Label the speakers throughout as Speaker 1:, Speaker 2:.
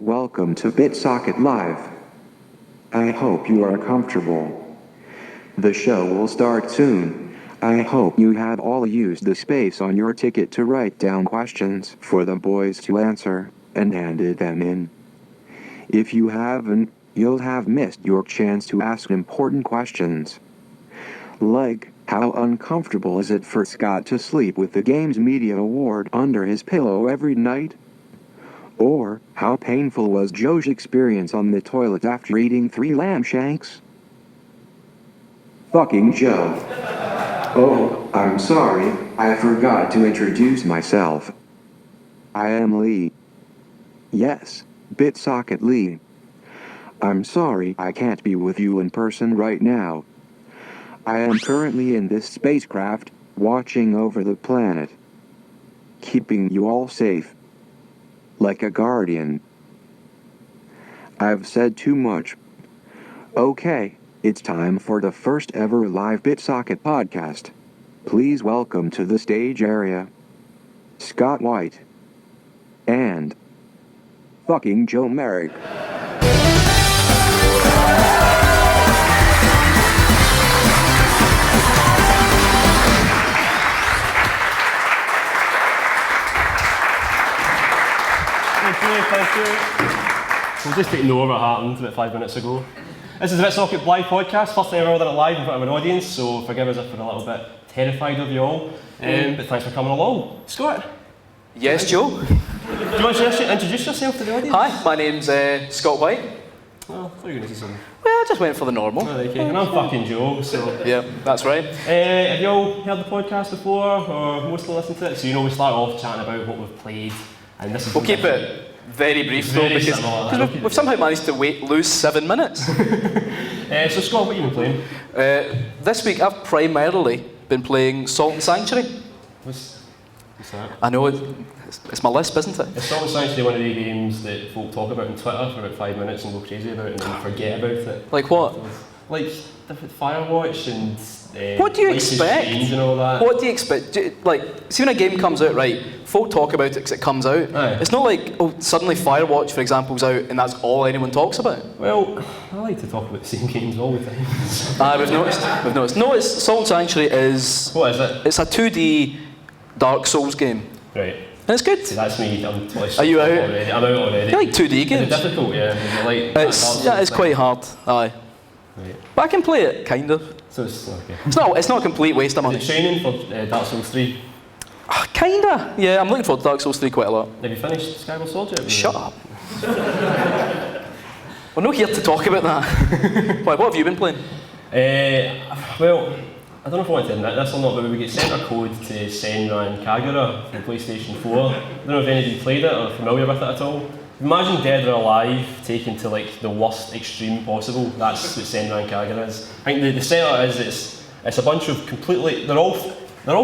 Speaker 1: Welcome to BitSocket Live. I hope you are comfortable. The show will start soon. I hope you have all used the space on your ticket to write down questions for the boys to answer, and handed them in. If you haven't, you'll have missed your chance to ask important questions. Like, how uncomfortable is it for Scott to sleep with the game's media award under his pillow every night? Or, how painful was Joe's experience on the toilet after eating 3 lamb shanks? Fucking Joe. Oh, I'm sorry, I forgot to introduce myself. I am Lee. Yes, BitSocket Lee. I'm sorry I can't be with you in person right now. I am currently in this spacecraft, watching over the planet. Keeping you all safe. Like a guardian. I've said too much. Okay, it's time for the first ever live BitSocket podcast. Please welcome to the stage area Scott White and fucking Joe Merrick.
Speaker 2: Thank you. We'll just ignore what happened about 5 minutes ago. This is the BitSocket Live podcast, first time ever done it live in front of an audience, so forgive us if we're a little bit terrified of you all, but thanks for coming along. Scott?
Speaker 3: Yes, Joe?
Speaker 2: Do you want to introduce yourself to the audience?
Speaker 3: Hi, my name's Scott White.
Speaker 2: Oh, I thought you were going to say something.
Speaker 3: Well, I just went for the normal.
Speaker 2: Oh, okay. And I'm fucking Joe, so...
Speaker 3: Yeah, that's right.
Speaker 2: Have you all heard the podcast before, or mostly listened to it? So we start off chatting about what we've played, and this is...
Speaker 3: We'll keep it very brief though, because we've somehow managed to lose 7 minutes.
Speaker 2: So Scott, what have you been playing?
Speaker 3: This week I've primarily been playing Salt and Sanctuary.
Speaker 2: What's that?
Speaker 3: I know, it's my list, isn't it?
Speaker 2: It's Salt and Sanctuary one of the games that folk talk about on Twitter for about 5 minutes and go crazy about and then forget about it.
Speaker 3: Like what?
Speaker 2: Like Firewatch and
Speaker 3: what do you expect?
Speaker 2: And all that.
Speaker 3: What do you expect? See when a game comes out, right, folk talk about it because it comes out.
Speaker 2: Aye.
Speaker 3: It's not like, oh, suddenly Firewatch, for example, is out and that's all anyone talks about.
Speaker 2: Well, I like to talk about the same games all the time.
Speaker 3: We've noticed. No, Salt and Sanctuary is...
Speaker 2: What is it?
Speaker 3: It's a 2D Dark Souls game.
Speaker 2: Right.
Speaker 3: And it's good.
Speaker 2: See, that's me. I'm totally
Speaker 3: Are you out?
Speaker 2: already. I'm out already.
Speaker 3: You like 2D games?
Speaker 2: Is it difficult? Yeah.
Speaker 3: It's quite hard. Aye.
Speaker 2: Right.
Speaker 3: But I can play it, kind of.
Speaker 2: So it's okay.
Speaker 3: It's not a complete waste of money.
Speaker 2: Is it training for Dark Souls 3?
Speaker 3: Kinda. Yeah, I'm looking forward to Dark Souls 3 quite a lot.
Speaker 2: Have you finished Skyward Sword yet?
Speaker 3: Shut up. We're not here to talk about that. Why, what have you been playing?
Speaker 2: Well, I don't know if I want to admit this or not, but we get sent a code to Senran and Kagura from PlayStation 4. I don't know if any of you played it or are familiar with it at all. Imagine Dead or Alive taken to like the worst extreme possible. That's what Senran Kagura is. I think the setup is it's a bunch of completely they're all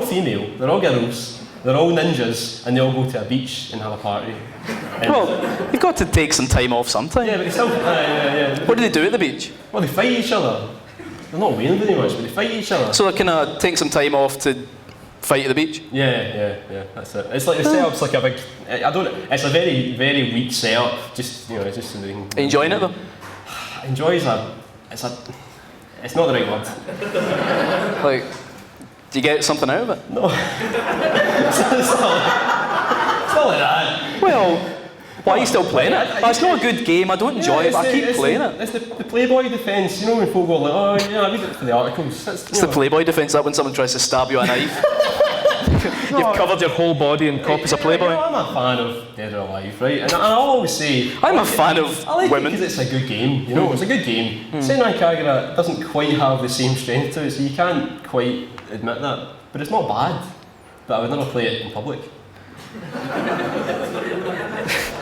Speaker 2: female, they're all girls, they're all ninjas, and they all go to a beach and have a party.
Speaker 3: Well, you've got to take some time off sometime.
Speaker 2: Yeah, but they still yeah.
Speaker 3: What do they do at the beach?
Speaker 2: Well, they fight each other. They're not winning very much, but they fight each other.
Speaker 3: So they're kind of taking some time off to fight at the beach?
Speaker 2: Yeah, that's it. It's like the setup's like a big... It's a very, very weak setup, just, it's just so they can...
Speaker 3: Enjoying it though?
Speaker 2: Enjoys it's not the right word.
Speaker 3: Like, do you get something out of it?
Speaker 2: No. it's not like that.
Speaker 3: Well, why are you still playing it? It's not a good game, I don't enjoy it, but I keep playing it.
Speaker 2: It's the Playboy defence, when folk go like, oh yeah, I read it for the articles.
Speaker 3: It's the Playboy defence, that when someone tries to stab you with a knife. You've covered your whole body in copies of Playboy.
Speaker 2: I'm a fan of Dead or Alive, right? And I'll always say...
Speaker 3: I'm a fan of
Speaker 2: I like
Speaker 3: women.
Speaker 2: it because it's a good game, it's a good game. Senran Kagura doesn't quite have the same strength to it, so you can't quite admit that. But it's not bad. But I would never play it in public.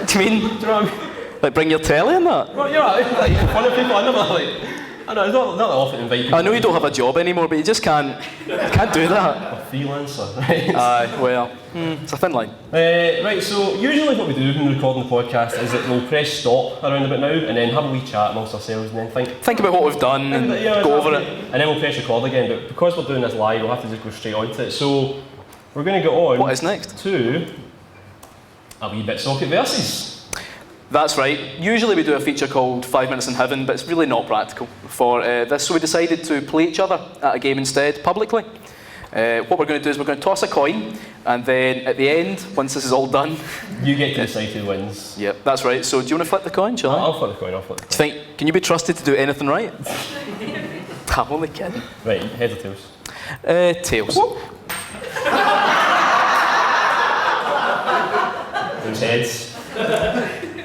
Speaker 3: Do you mean?
Speaker 2: Do you know what I mean?
Speaker 3: Like bring your telly and that?
Speaker 2: Well, like in front of people, I know, it's not that often invite people.
Speaker 3: I know you don't have a job anymore, but you just can't do that.
Speaker 2: A freelancer, right?
Speaker 3: Aye, well, it's a thin line.
Speaker 2: Right, so usually what we do when we're recording the podcast is that we'll press stop around about now and then have a wee chat amongst ourselves and then think
Speaker 3: about what we've done and go over it.
Speaker 2: And then we'll press record again, but because we're doing this live, we'll have to just go straight onto it. So we're going to go on
Speaker 3: What is next?
Speaker 2: to a wee BitSocket Versus.
Speaker 3: That's right. Usually we do a feature called 5 Minutes in Heaven, but it's really not practical for this, so we decided to play each other at a game instead, publicly. What we're going to do is we're going to toss a coin, and then at the end, once this is all done...
Speaker 2: You get to decide who wins.
Speaker 3: Yep, that's right. So do you want to flip the coin, shall I?
Speaker 2: I'll flip the coin,
Speaker 3: Can you be trusted to do anything right? I'm only kidding.
Speaker 2: Right, heads or tails?
Speaker 3: Tails.
Speaker 2: Those heads.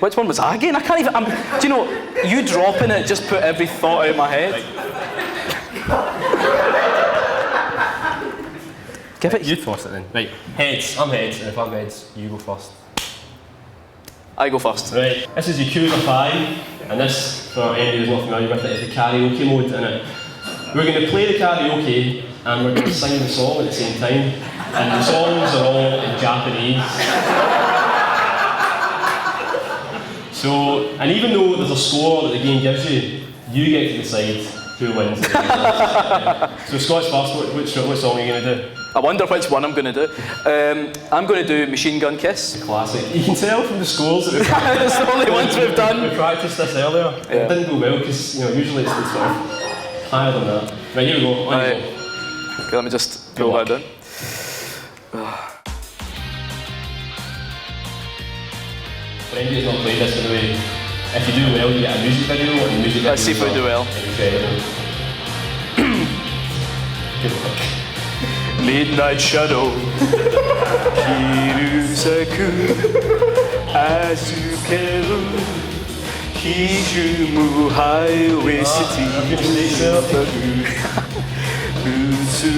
Speaker 3: Which one was that again? I can't even... do you know, you dropping it just put every thought out of my head.
Speaker 2: Right.
Speaker 3: Give it...
Speaker 2: You toss it then. Right, heads. I'm heads, and if I'm heads, you go first.
Speaker 3: I go first.
Speaker 2: Right, this is Yakuza 5, and this, for anybody who's not familiar with it, is the karaoke mode in it. We're going to play the karaoke, and we're going to sing the song at the same time, and the songs are all in Japanese. So, and even though there's a score that the game gives you, you get to decide who wins. So Scott's first, which song are you going to do?
Speaker 3: I wonder which one I'm going to do. I'm going to do Machine Gun Kiss.
Speaker 2: Classic. You can tell from the scores that we've
Speaker 3: It's the only ones we've done.
Speaker 2: We practiced this earlier.
Speaker 3: Yeah.
Speaker 2: It didn't go well because usually it's the sort of higher than that. Right, here we go. On you
Speaker 3: Right.
Speaker 2: go.
Speaker 3: Okay, let me just
Speaker 2: Good
Speaker 3: pull
Speaker 2: luck.
Speaker 3: that down.
Speaker 2: For anybody who's not played this, by the way, if you do well, you get a music video, and the music video
Speaker 3: Let's see if we do well.
Speaker 2: Incredible. Good luck.
Speaker 3: Midnight shadow, hirusaku, azukeru, hijumu highway city.
Speaker 2: You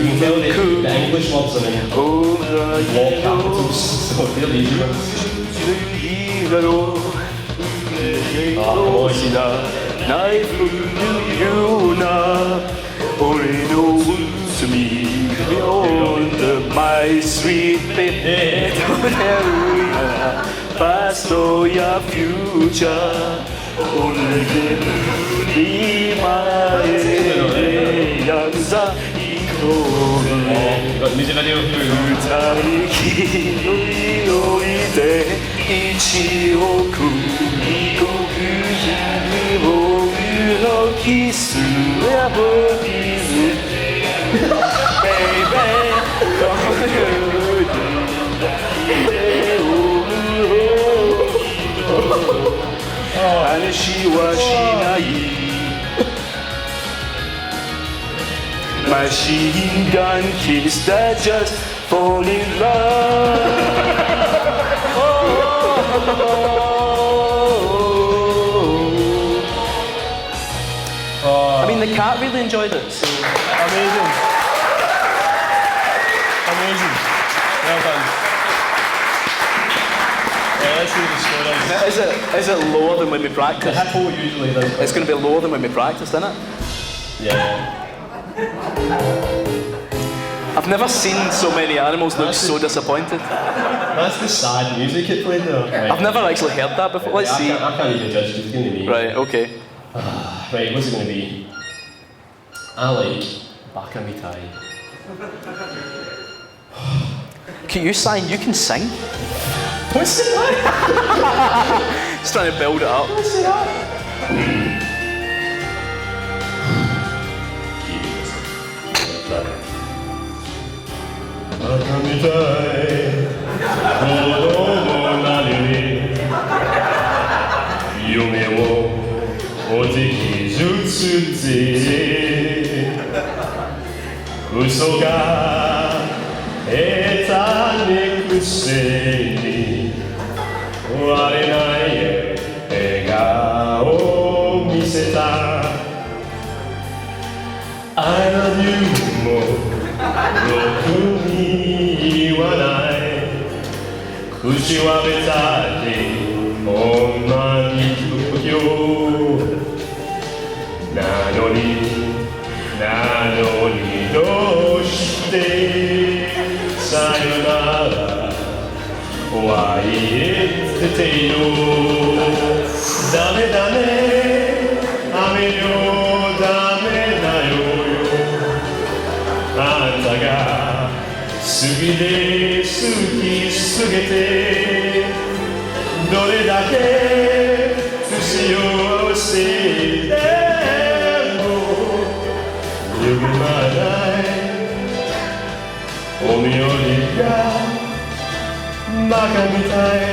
Speaker 2: can tell the English words are in all capitals, so they're the easy ones.
Speaker 3: My sweet baby, past or your future, only Yakuza
Speaker 2: Got the music video?
Speaker 3: Machine gun kiss that just fall in love. I mean, the cat really enjoyed it. So.
Speaker 2: Amazing. Amazing. Well done. Let's see what the score is.
Speaker 3: Is it lower than when we
Speaker 2: The
Speaker 3: practiced?
Speaker 2: hippo usually does.
Speaker 3: It's going to be lower than when we practiced, isn't it?
Speaker 2: Yeah.
Speaker 3: I've never seen so many animals look so disappointed.
Speaker 2: That's the sad music it played there. Right.
Speaker 3: I've never actually heard that before. Let's see.
Speaker 2: I can't even judge because it's going to be me.
Speaker 3: Right, okay.
Speaker 2: Right, what's it going to be? I like Baka Mitai.
Speaker 3: Can you sign? You can sing?
Speaker 2: What's it like?
Speaker 3: Just trying to build it up.
Speaker 2: What's it like? Baka Mitai, Kodomo nari ni, Yume wo ojikijutsu de, Uso ga eta ne kusei ni, Warenai e egao miseta. I love you more. ろくに言わない口はべたり女に不評なのにどうしてさよならは言えてよダメダメ雨よダメだよあんたが好きで好きすぎてどれだけ see you, I will say, there go. You be my life. Only Maga-mitai.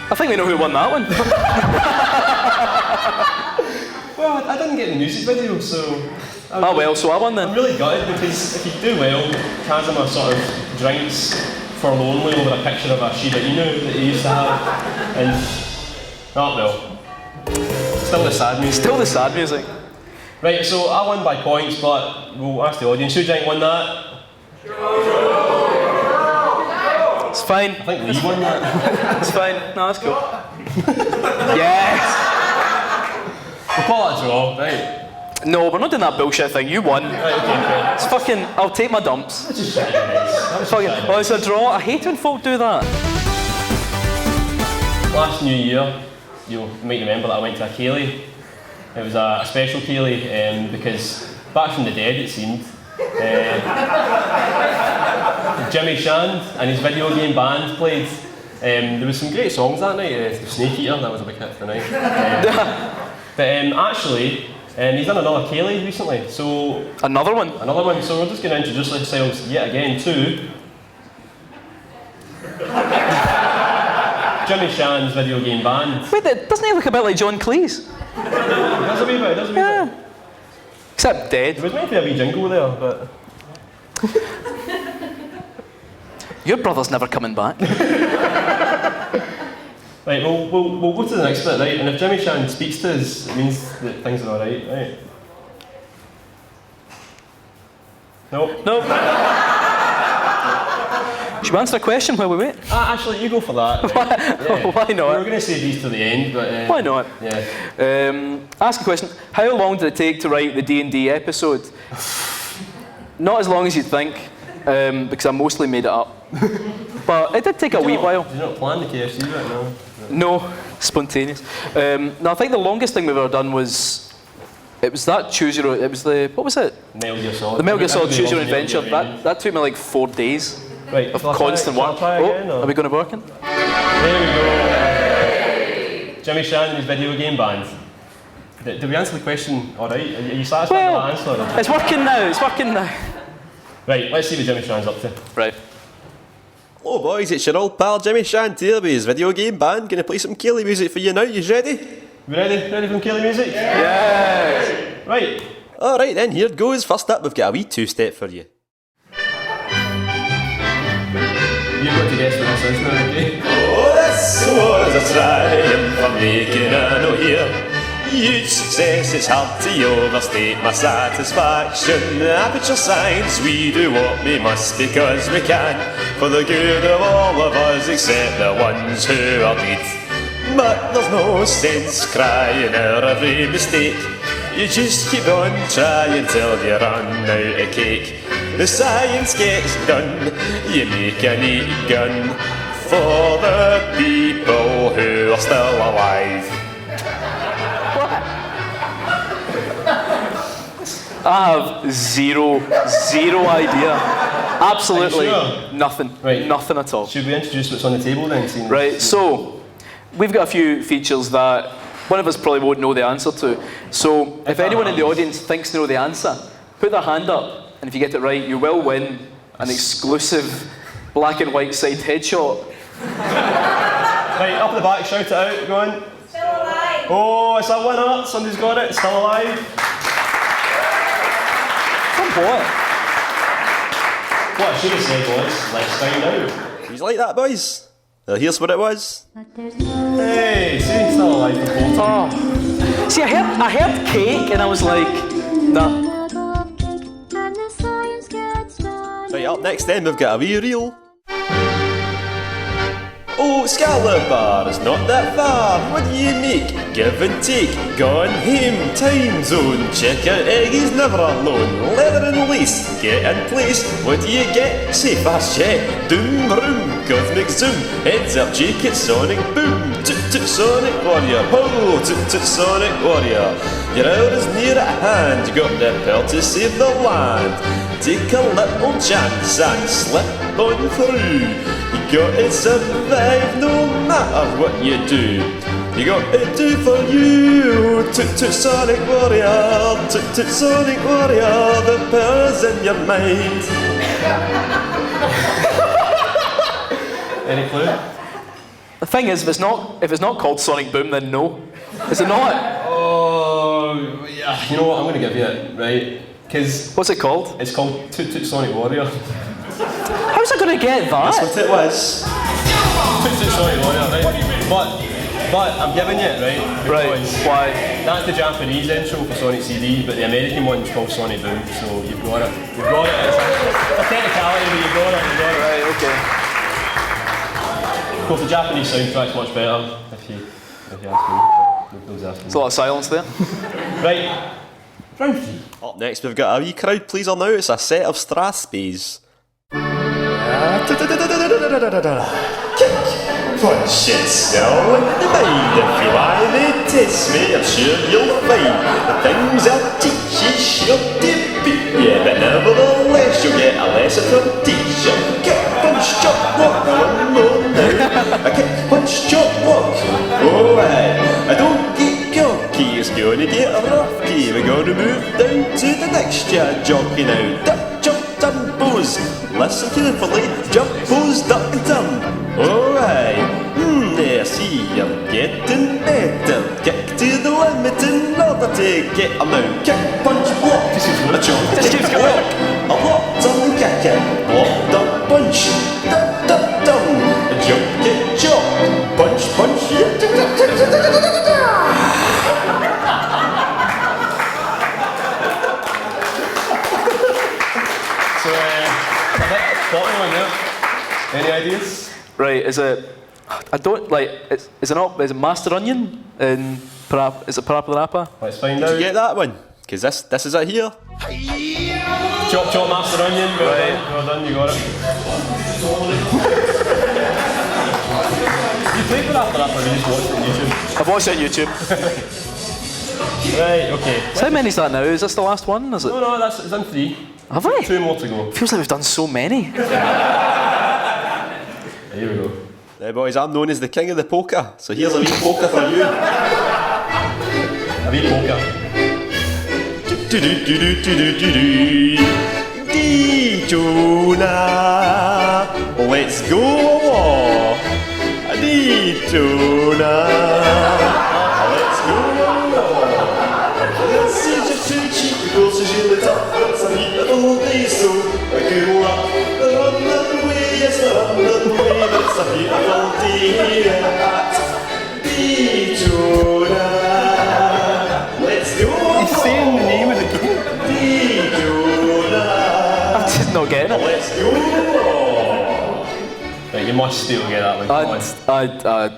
Speaker 3: I think we know who won that one.
Speaker 2: Well, I didn't get the music video, so...
Speaker 3: So I won then.
Speaker 2: I'm really gutted because if you do well, Kazuma sort of drinks forlornly over a picture of a Shiba Inu that he used to have, and... Oh well. Still the sad music.
Speaker 3: Still the sad music.
Speaker 2: Right, so I won by points, but we'll ask the audience, who do you think won that?
Speaker 3: It's fine.
Speaker 2: I think Lee won that.
Speaker 3: It's fine. No, that's cool. Yes!
Speaker 2: We'll call it a draw, right?
Speaker 3: No, we're not doing that bullshit thing. You won.
Speaker 2: Right, okay.
Speaker 3: It's fucking... I'll take my dumps.
Speaker 2: That's just nice.
Speaker 3: Fucking, oh, it's a draw. I hate when folk do that.
Speaker 2: Last New Year, you might remember that I went to a ceilidh. It was a special ceilidh because back from the dead, it seemed. Jimmy Shand and his video game band played. There was some great songs that night. Snake Eater, that was a big hit for the night. But actually, he's done another ceilidh recently. So
Speaker 3: Another one?
Speaker 2: Another one. So we're just going to introduce ourselves yet again to Jimmy Shand's video game band.
Speaker 3: Wait, doesn't he look a bit like John Cleese?
Speaker 2: It does a wee bit, it does a wee bit.
Speaker 3: Except dead.
Speaker 2: There was meant to be a wee jingle there, but...
Speaker 3: Your brother's never coming back.
Speaker 2: Right, we'll go to the next bit, right? And if Jimmy Shand speaks to us, it means that things are alright, right? Nope.
Speaker 3: Nope. Should we answer a question while we wait?
Speaker 2: Actually, you go for that. Right? Yeah.
Speaker 3: Why not?
Speaker 2: We were going to save these to the end, but...
Speaker 3: Why not?
Speaker 2: Yeah.
Speaker 3: Ask a question. How long did it take to write the D&D episode? Not as long as you'd think, because I mostly made it up. But it did take a wee while.
Speaker 2: Did you not plan the KFC bit? No.
Speaker 3: No, spontaneous. No, I think the longest thing we've ever done was... It was that Choose Your Own... It was the... What was it?
Speaker 2: Metal Gear Solid.
Speaker 3: The Metal Gear Solid Choose Your Own
Speaker 2: Metal Gear
Speaker 3: Adventure. That took me like 4 days.
Speaker 2: Right,
Speaker 3: Of constant work.
Speaker 2: Again,
Speaker 3: Are we going to work in?
Speaker 2: There we go. Jimmy Shand and his video game band. Did we answer the question alright? Are you satisfied with that answer?
Speaker 3: It's working now, it's working now.
Speaker 2: Right, let's see what Jimmy Shand's up to.
Speaker 3: Right.
Speaker 4: Hello boys, it's your old pal Jimmy Shand here with his video game band. Gonna play some ceilidh music for you now, you ready?
Speaker 2: We ready? Ready for some ceilidh music?
Speaker 3: Yes!
Speaker 2: Right.
Speaker 4: Alright then, here it goes. First up, we've got a wee two-step for you.
Speaker 2: You've got to guess what this is now, okay?
Speaker 4: Oh, this was a triumph for making a note here. Huge success, it's hard to overstate my satisfaction. Aperture science, we do what we must because we can, for the good of all of us except the ones who are dead. But there's no sense crying out every mistake. You just keep on trying till you run out of cake. The science gets done, you make a neat gun for the people who are still alive.
Speaker 3: I have zero idea. Absolutely
Speaker 2: sure?
Speaker 3: nothing.
Speaker 2: Right.
Speaker 3: Nothing at all.
Speaker 2: Should we introduce what's on the table then?
Speaker 3: Right, so we've got a few features that one of us probably won't know the answer to. So if anyone in the audience thinks they know the answer, put their hand up, and if you get it right, you will win an exclusive black and white side headshot.
Speaker 2: Right, up the back, shout it out, go on.
Speaker 5: Still alive.
Speaker 2: Oh, it's a winner, somebody's got it, still alive.
Speaker 3: From what?
Speaker 2: What I should have said was, let's find out.
Speaker 4: You like that, boys? Well, here's what it was.
Speaker 2: Hey, see, he's still alive for both.
Speaker 3: Oh. See, I heard cake and I was like, nah.
Speaker 4: Right, up next then we've got a wee reel. Oh, Scalabar, it's not that far. What do you make? Give and take. Gone home, time zone. Check out Eggy's never alone. Leather and lace, get in place. What do you get? Say fast check. Doom room. cosmic zoom. Heads up, cheek it, sonic boom. Toot toot sonic warrior, ho, toot toot sonic warrior. Your hour is near at hand, you got the pearl to save the land. Take a little chance and slip on through. You gotta survive no matter what you do. You got to do for you. Toot toot sonic warrior, toot toot sonic warrior. The power's in your mind.
Speaker 2: Any clue?
Speaker 3: The thing is, if it's not called Sonic Boom, then no. Is it not?
Speaker 2: Oh, yeah. You know what? I'm going to give you it, right? Because
Speaker 3: What's it called?
Speaker 2: it's called Toot Toot Sonic Warrior.
Speaker 3: How's I going to get
Speaker 4: That's
Speaker 3: that?
Speaker 4: what it was.
Speaker 2: Toot Toot Sonic Warrior, right? But I'm giving you it, right?
Speaker 3: Right,
Speaker 2: Because
Speaker 3: why?
Speaker 2: that's the Japanese intro for Sonic CD, but the American one's called Sonic Boom, so you've got it. You've got it. It's a technicality, but you've got it. You've got it.
Speaker 3: Right, okay.
Speaker 2: Of course, the Japanese soundtrack's much better, if you ask me. Nobody's asking.
Speaker 3: There's a lot of silence there.
Speaker 2: Right. Round 3.
Speaker 4: Up next, we've got a wee crowd pleaser now. It's a set of Strathspeys. Punch it still in the mind. If you want to test me, I'm sure you'll find the things I'll teach you sure to beat you. But nevertheless, you'll get a lesson from teacher. Kick, punch, chop, walk. One more now. A kick, punch, chop, walk. Oh, I don't get cocky. It's gonna get rocky. We're gonna move down to the next jockey now. Duck, jump, turn, pose. Listen carefully. Jump, pose, duck and turn. Alright, there, see, you're getting better. Kick to the limit in order to get them out. Kick, punch, block, a jump, kick, walk. A walk, turn, kick it. Block, dump, punch. Duck, duck, dum. A jump, kick, chop. Punch, punch, yeah.
Speaker 2: So, a bit bottom one there. Any ideas?
Speaker 3: Right, is it? I don't like. Is it not? Is it Master Onion? And is it Parappa the Rapper?
Speaker 2: Let's find
Speaker 4: Did
Speaker 2: out.
Speaker 4: you get that one? Because this is it here.
Speaker 2: Chop Chop Master Onion, well done, you got it. You played with after that, or you just watched it on YouTube?
Speaker 3: I've watched it on YouTube.
Speaker 2: Right, okay.
Speaker 3: So how many's that now? Is this the last one? Is it?
Speaker 2: No, it's in 3.
Speaker 3: Have we?
Speaker 2: 2 more to go.
Speaker 3: Feels like we've done so many.
Speaker 2: Here we go.
Speaker 4: Now, boys, I'm known as the king of the poker, so here's a wee poker for you.
Speaker 2: A wee poker.
Speaker 4: Daytona, let's go war. Daytona, let's go war. Let's see just two cheap girls as you lit up. It's a neat little day, so good luck. Run that way, yes, run that way. But it's a beautiful day here at Daytona. Let's go war.
Speaker 2: He's saying the name of the game.
Speaker 3: I'm just not getting it.
Speaker 4: Let's go!
Speaker 2: Right, you must still get that one. Come on.
Speaker 3: I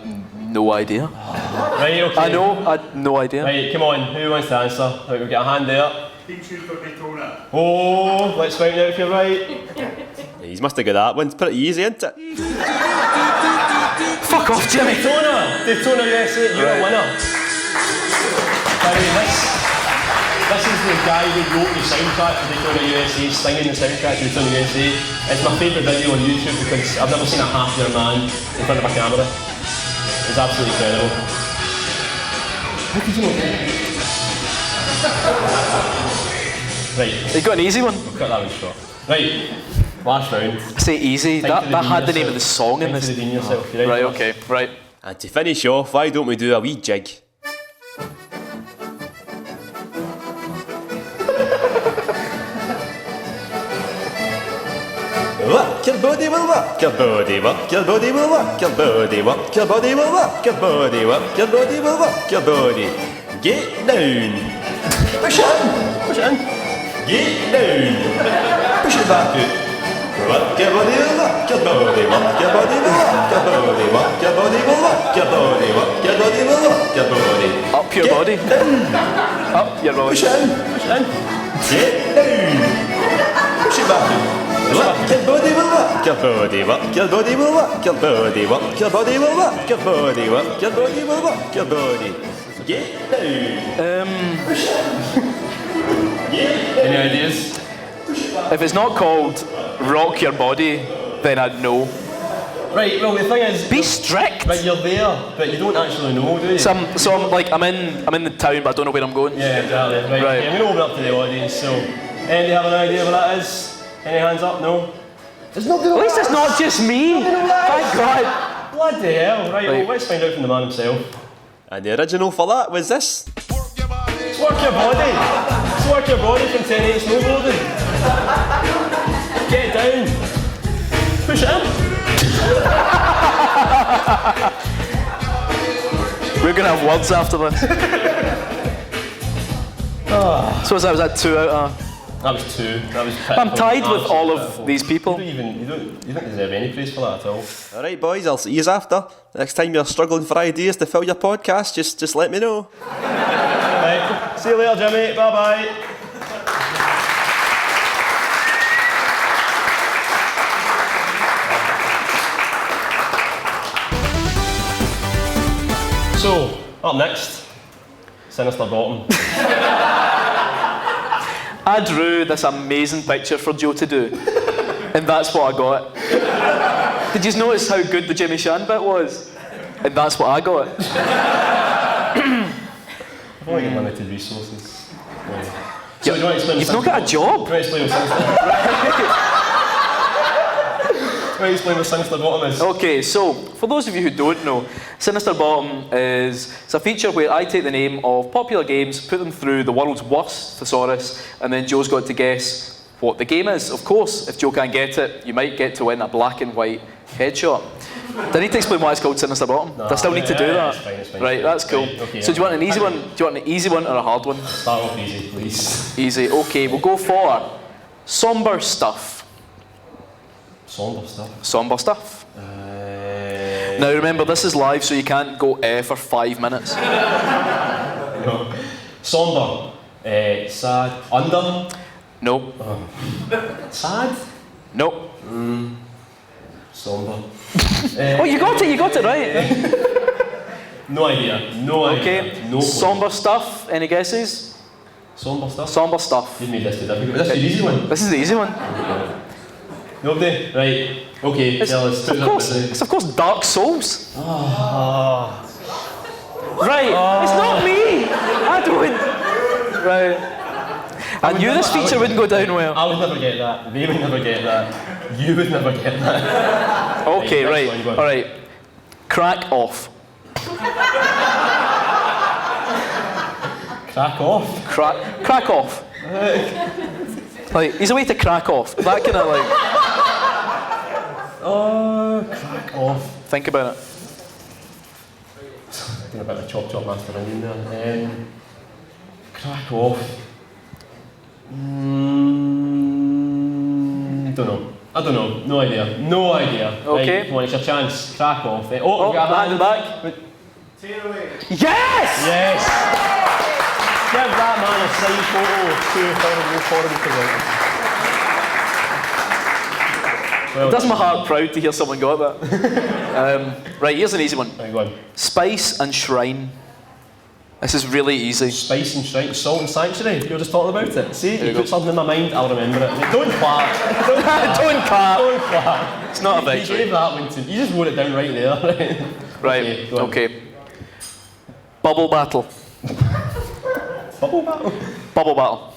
Speaker 3: no idea.
Speaker 2: Right, okay.
Speaker 3: I know. I no idea.
Speaker 2: Right, come on. Who wants to answer? Right, we've got a hand there.
Speaker 5: Team tune for Daytona.
Speaker 2: Oh, let's find out if you're right.
Speaker 4: He's must have got that one. It's pretty easy, isn't it?
Speaker 3: Fuck off, Jimmy.
Speaker 2: Daytona USA, you're a winner. By the way, this is the guy who wrote the soundtrack for Daytona USA, singing the soundtrack to Daytona USA. It's my favourite video on YouTube because I've never seen a happier man in front of a camera. It's absolutely incredible. How could you not get it? Right,
Speaker 3: You got an easy one.
Speaker 2: we'll cut that one short. Right, last round.
Speaker 3: I say easy.
Speaker 2: Time to
Speaker 3: That had the
Speaker 2: redeem
Speaker 3: name of the song in
Speaker 2: Time
Speaker 3: this.
Speaker 2: to redeem yourself. You ready
Speaker 3: Right.
Speaker 2: for this?
Speaker 3: Okay. Right.
Speaker 4: And to finish off, why don't we do a wee jig? Work your body will work your body, work your body will work your body, work your body will work your body, work your body will work your body. Get down, push in, get down, push it back out. Work your body will work your body, work your body will work your body, work your body will work your body, work your body will work your body.
Speaker 3: Up your body. Up your body.
Speaker 4: Push in, get down, push it back out. work, your body will work, your body work, your body will work, your body work, your body will work, your body work, your body will work, your body. Get down.
Speaker 2: Any ideas?
Speaker 3: If it's not called rock your body, then I'd know.
Speaker 2: Right, well the thing is...
Speaker 3: Be strict!
Speaker 2: Right, you're there, but you don't actually know, do you?
Speaker 3: So I'm in the town, but I don't know where I'm going.
Speaker 2: Yeah, exactly. Right.
Speaker 3: Right.
Speaker 2: Okay, I'm going to open up to the audience, so... Anybody have an idea what that is? Any hands up? No? There's nobody.
Speaker 3: At least it's not just me! Thank God!
Speaker 2: Bloody hell! Right, well, let's find out from the man himself.
Speaker 4: And the original for that was this.
Speaker 2: It's work your body! It's work your body from 10-8 snowboarding! Get down! Push it in!
Speaker 3: We're gonna have words after this. So was that 2 out of...
Speaker 2: That was 2. That was pitiful.
Speaker 3: I'm tied with
Speaker 2: Absolutely
Speaker 3: all of
Speaker 2: pitiful.
Speaker 3: these people.
Speaker 2: You don't deserve any praise for that at all.
Speaker 4: Alright boys, I'll see yous after. Next time you're struggling for ideas to fill your podcast, just let me know.
Speaker 2: Right, see you later, Jimmy. Bye bye. So, up next, Sinister Bottom.
Speaker 3: I drew this amazing picture for Joe to do, and that's what I got. Did you notice how good the Jimmy Shan bit was? And that's what I got.
Speaker 2: I've only got limited resources. So, do you want to explain
Speaker 3: You've not got a job.
Speaker 2: Do you want to explain what Sinister Do you want to explain what Sinister Bottom is?
Speaker 3: Okay, so for those of you who don't know, Sinister Bottom it's a feature where I take the name of popular games, put them through the world's worst thesaurus, and then Joe's got to guess what the game is. Of course, if Joe can't get it, you might get to win a black and white headshot. Do I need to explain why it's called Sinister Bottom? Do I still need to do that?
Speaker 2: It's fine,
Speaker 3: right, that's cool.
Speaker 2: Right, okay,
Speaker 3: so do you want an easy one? Do you want an easy one or a hard one?
Speaker 2: Start off easy, please.
Speaker 3: Easy. Okay, we'll go for somber stuff.
Speaker 2: Somber stuff.
Speaker 3: Somber stuff. Now remember, this is live, so you can't go for 5 minutes.
Speaker 2: No. Somber. Sad. Under.
Speaker 3: No.
Speaker 2: Sad.
Speaker 3: No.
Speaker 2: Somber.
Speaker 3: Oh, you got it right.
Speaker 2: No idea. No
Speaker 3: Okay.
Speaker 2: idea. No clue.
Speaker 3: Somber stuff. Any guesses?
Speaker 2: Somber stuff.
Speaker 3: Somber stuff.
Speaker 2: You made this too difficult. This is the easy one.
Speaker 3: This is the easy one.
Speaker 2: Nobody? Right. Okay. Tell us.
Speaker 3: It's of course Dark Souls. Right. It's not me. I don't. Right. I knew this feature wouldn't go down well.
Speaker 2: I would never get that. They would never get that. You would never get that.
Speaker 3: Okay,
Speaker 2: Right,
Speaker 3: right.
Speaker 2: go on.
Speaker 3: All right. Crack off.
Speaker 2: Crack off.
Speaker 3: Crack off. Like, he's a way to crack off. That kind of like.
Speaker 2: Oh, crack off.
Speaker 3: Think about it.
Speaker 2: Doing a bit of chop master Indian there. Crack off. I don't know. No idea. No idea.
Speaker 3: Okay.
Speaker 2: Right, come on, it's your chance. Crack off.
Speaker 3: Oh,
Speaker 2: we got a
Speaker 3: hand in the back. Yes!
Speaker 2: Yes! Give that man a signed photo of 2 horrible presenters. Well,
Speaker 3: It does my heart proud to hear someone got that. Right, here's an easy one.
Speaker 2: Right, go on.
Speaker 3: Spice and Shrine. This is really easy.
Speaker 2: Spice and Shrine, Salt and Sanctuary. You were just talking about it. See, you
Speaker 3: go.
Speaker 2: put something in my mind, I'll remember it. Don't clap.
Speaker 3: Don't clap.
Speaker 2: Don't clap.
Speaker 3: It's not a
Speaker 2: You
Speaker 3: victory.
Speaker 2: gave that one to. You just wrote it down right there.
Speaker 3: Right,
Speaker 2: go on.
Speaker 3: okay. Bubble battle.
Speaker 2: Bubble battle.
Speaker 3: Bubble battle.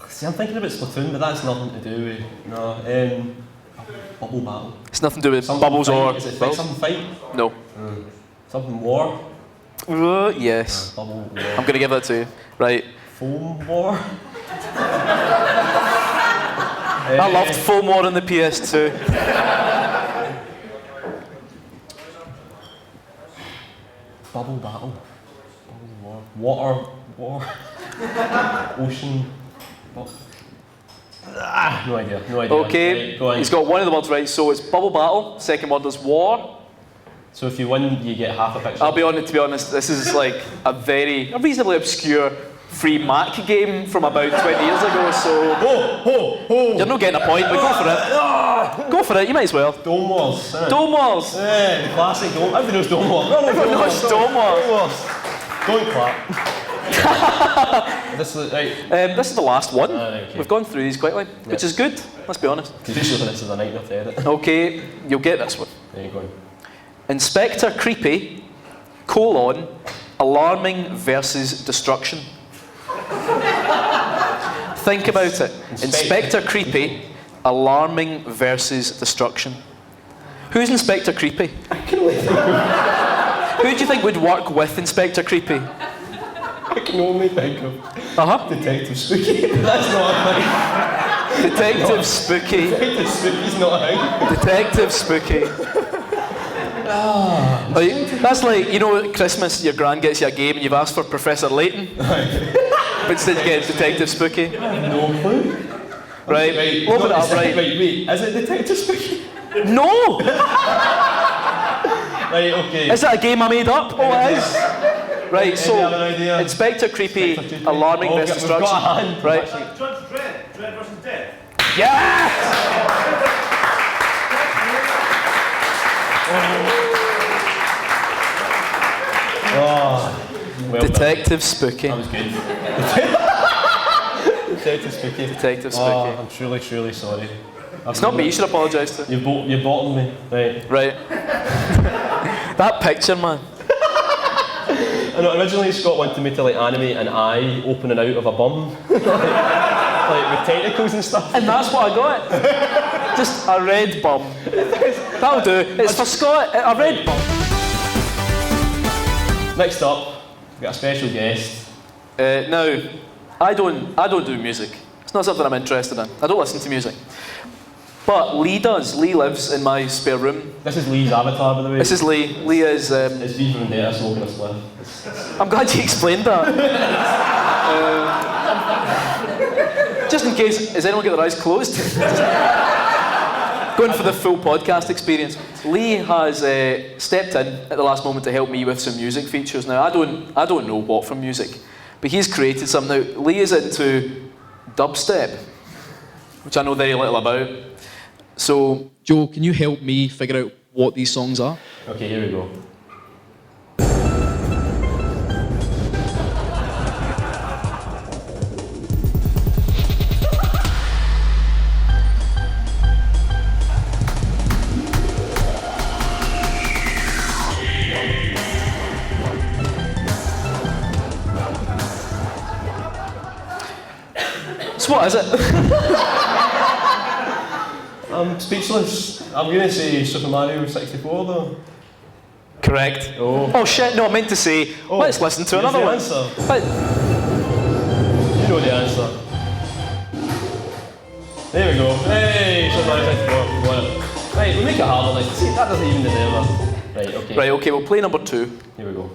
Speaker 2: See, I'm thinking about Splatoon, but that's nothing to do with. No. Bubble battle.
Speaker 3: It's nothing to do with
Speaker 2: Something
Speaker 3: bubbles
Speaker 2: fight.
Speaker 3: or.
Speaker 2: Is it fight? Something fight?
Speaker 3: No.
Speaker 2: Something war?
Speaker 3: Yes.
Speaker 2: Bubble war.
Speaker 3: I'm going to give that to you. Right.
Speaker 2: Foam war?
Speaker 3: I loved Foam War on the PS2.
Speaker 2: Bubble battle. Bubble war. Water war. Ocean. No idea. No idea.
Speaker 3: Okay.
Speaker 2: Right, go on.
Speaker 3: He's got one of the words right. So it's bubble battle. Second word is war.
Speaker 2: So if you win, you get half a picture.
Speaker 3: To be honest, this is like a reasonably obscure free Mac game from about 20 years ago, so... You're not getting a point, but go for it. Go for it, you might as well.
Speaker 2: Dome Wars.
Speaker 3: Dome Wars.
Speaker 2: Yeah, the classic Dome. Everybody knows Dome Wars.
Speaker 3: Everyone knows Dome Wars.
Speaker 2: Don't clap. This
Speaker 3: This is the last one.
Speaker 2: Okay.
Speaker 3: We've gone through these quickly, which is good, let's be honest.
Speaker 2: Usually this is a nightmare to edit.
Speaker 3: Okay, you'll get this one.
Speaker 2: There you go.
Speaker 3: Inspector Creepy, alarming versus destruction. Think about it. Inspector Creepy, alarming versus destruction. Who's Inspector Creepy? Who do you think would work with Inspector Creepy?
Speaker 2: I can only think of Detective Spooky. That's not a thing.
Speaker 3: Detective Spooky.
Speaker 2: Detective Spooky's not a thing.
Speaker 3: Detective Spooky. That's like, you know, at Christmas your gran gets you a game and you've asked for Professor Layton, but instead you get Detective Spooky.
Speaker 2: I have no clue.
Speaker 3: Right, open it up, right.
Speaker 2: Wait, is it Detective Spooky?
Speaker 3: No!
Speaker 2: Right, okay.
Speaker 3: Is that a game I made up? Oh, it is. Right, so
Speaker 2: have an idea?
Speaker 3: Inspector Creepy, alarming versus
Speaker 2: we've got
Speaker 3: destruction.
Speaker 2: a hand.
Speaker 3: Right.
Speaker 5: Judge Dredd. Dredd versus Death.
Speaker 3: Yes!
Speaker 2: Well
Speaker 3: Detective Spooky.
Speaker 2: That was good. Detective Spooky.
Speaker 3: Detective Spooky.
Speaker 2: Oh, I'm truly sorry.
Speaker 3: It's not me you should apologise to.
Speaker 2: You bottomed me.
Speaker 3: Right. That picture, man.
Speaker 2: I know, originally Scott wanted me to like animate an eye opening out of a bum. Like with tentacles and stuff.
Speaker 3: And that's what I got. Just a red bum. That'll do. It's for Scott, a red bum.
Speaker 2: Next up, we've got a special guest.
Speaker 3: Now, I don't do music. It's not something I'm interested in. I don't listen to music. But Lee does. Lee lives in my spare room.
Speaker 2: This is Lee's avatar, by the way.
Speaker 3: This is Lee. Lee is...
Speaker 2: It's V from there, smoking a spliff.
Speaker 3: I'm glad you explained that. Just in case, has anyone got their eyes closed? Going for the full podcast experience. Lee has stepped in at the last moment to help me with some music features. Now, I don't know what from music, but he's created something. Now, Lee is into dubstep, which I know very little about. So, Joe, can you help me figure out what these songs are?
Speaker 2: Okay, here we go.
Speaker 3: So what is it?
Speaker 2: I'm speechless. I'm going to say Super Mario 64 though.
Speaker 3: Correct.
Speaker 2: Oh
Speaker 3: Shit, no, I meant to say, let's listen to another one.
Speaker 2: Answer.
Speaker 3: But,
Speaker 2: You know the answer. There we go. Hey, Super Mario 64. We won it. Right, we'll make it harder. Like, see, that doesn't even deserve it. Right, okay.
Speaker 3: we'll play number 2.
Speaker 2: Here we go.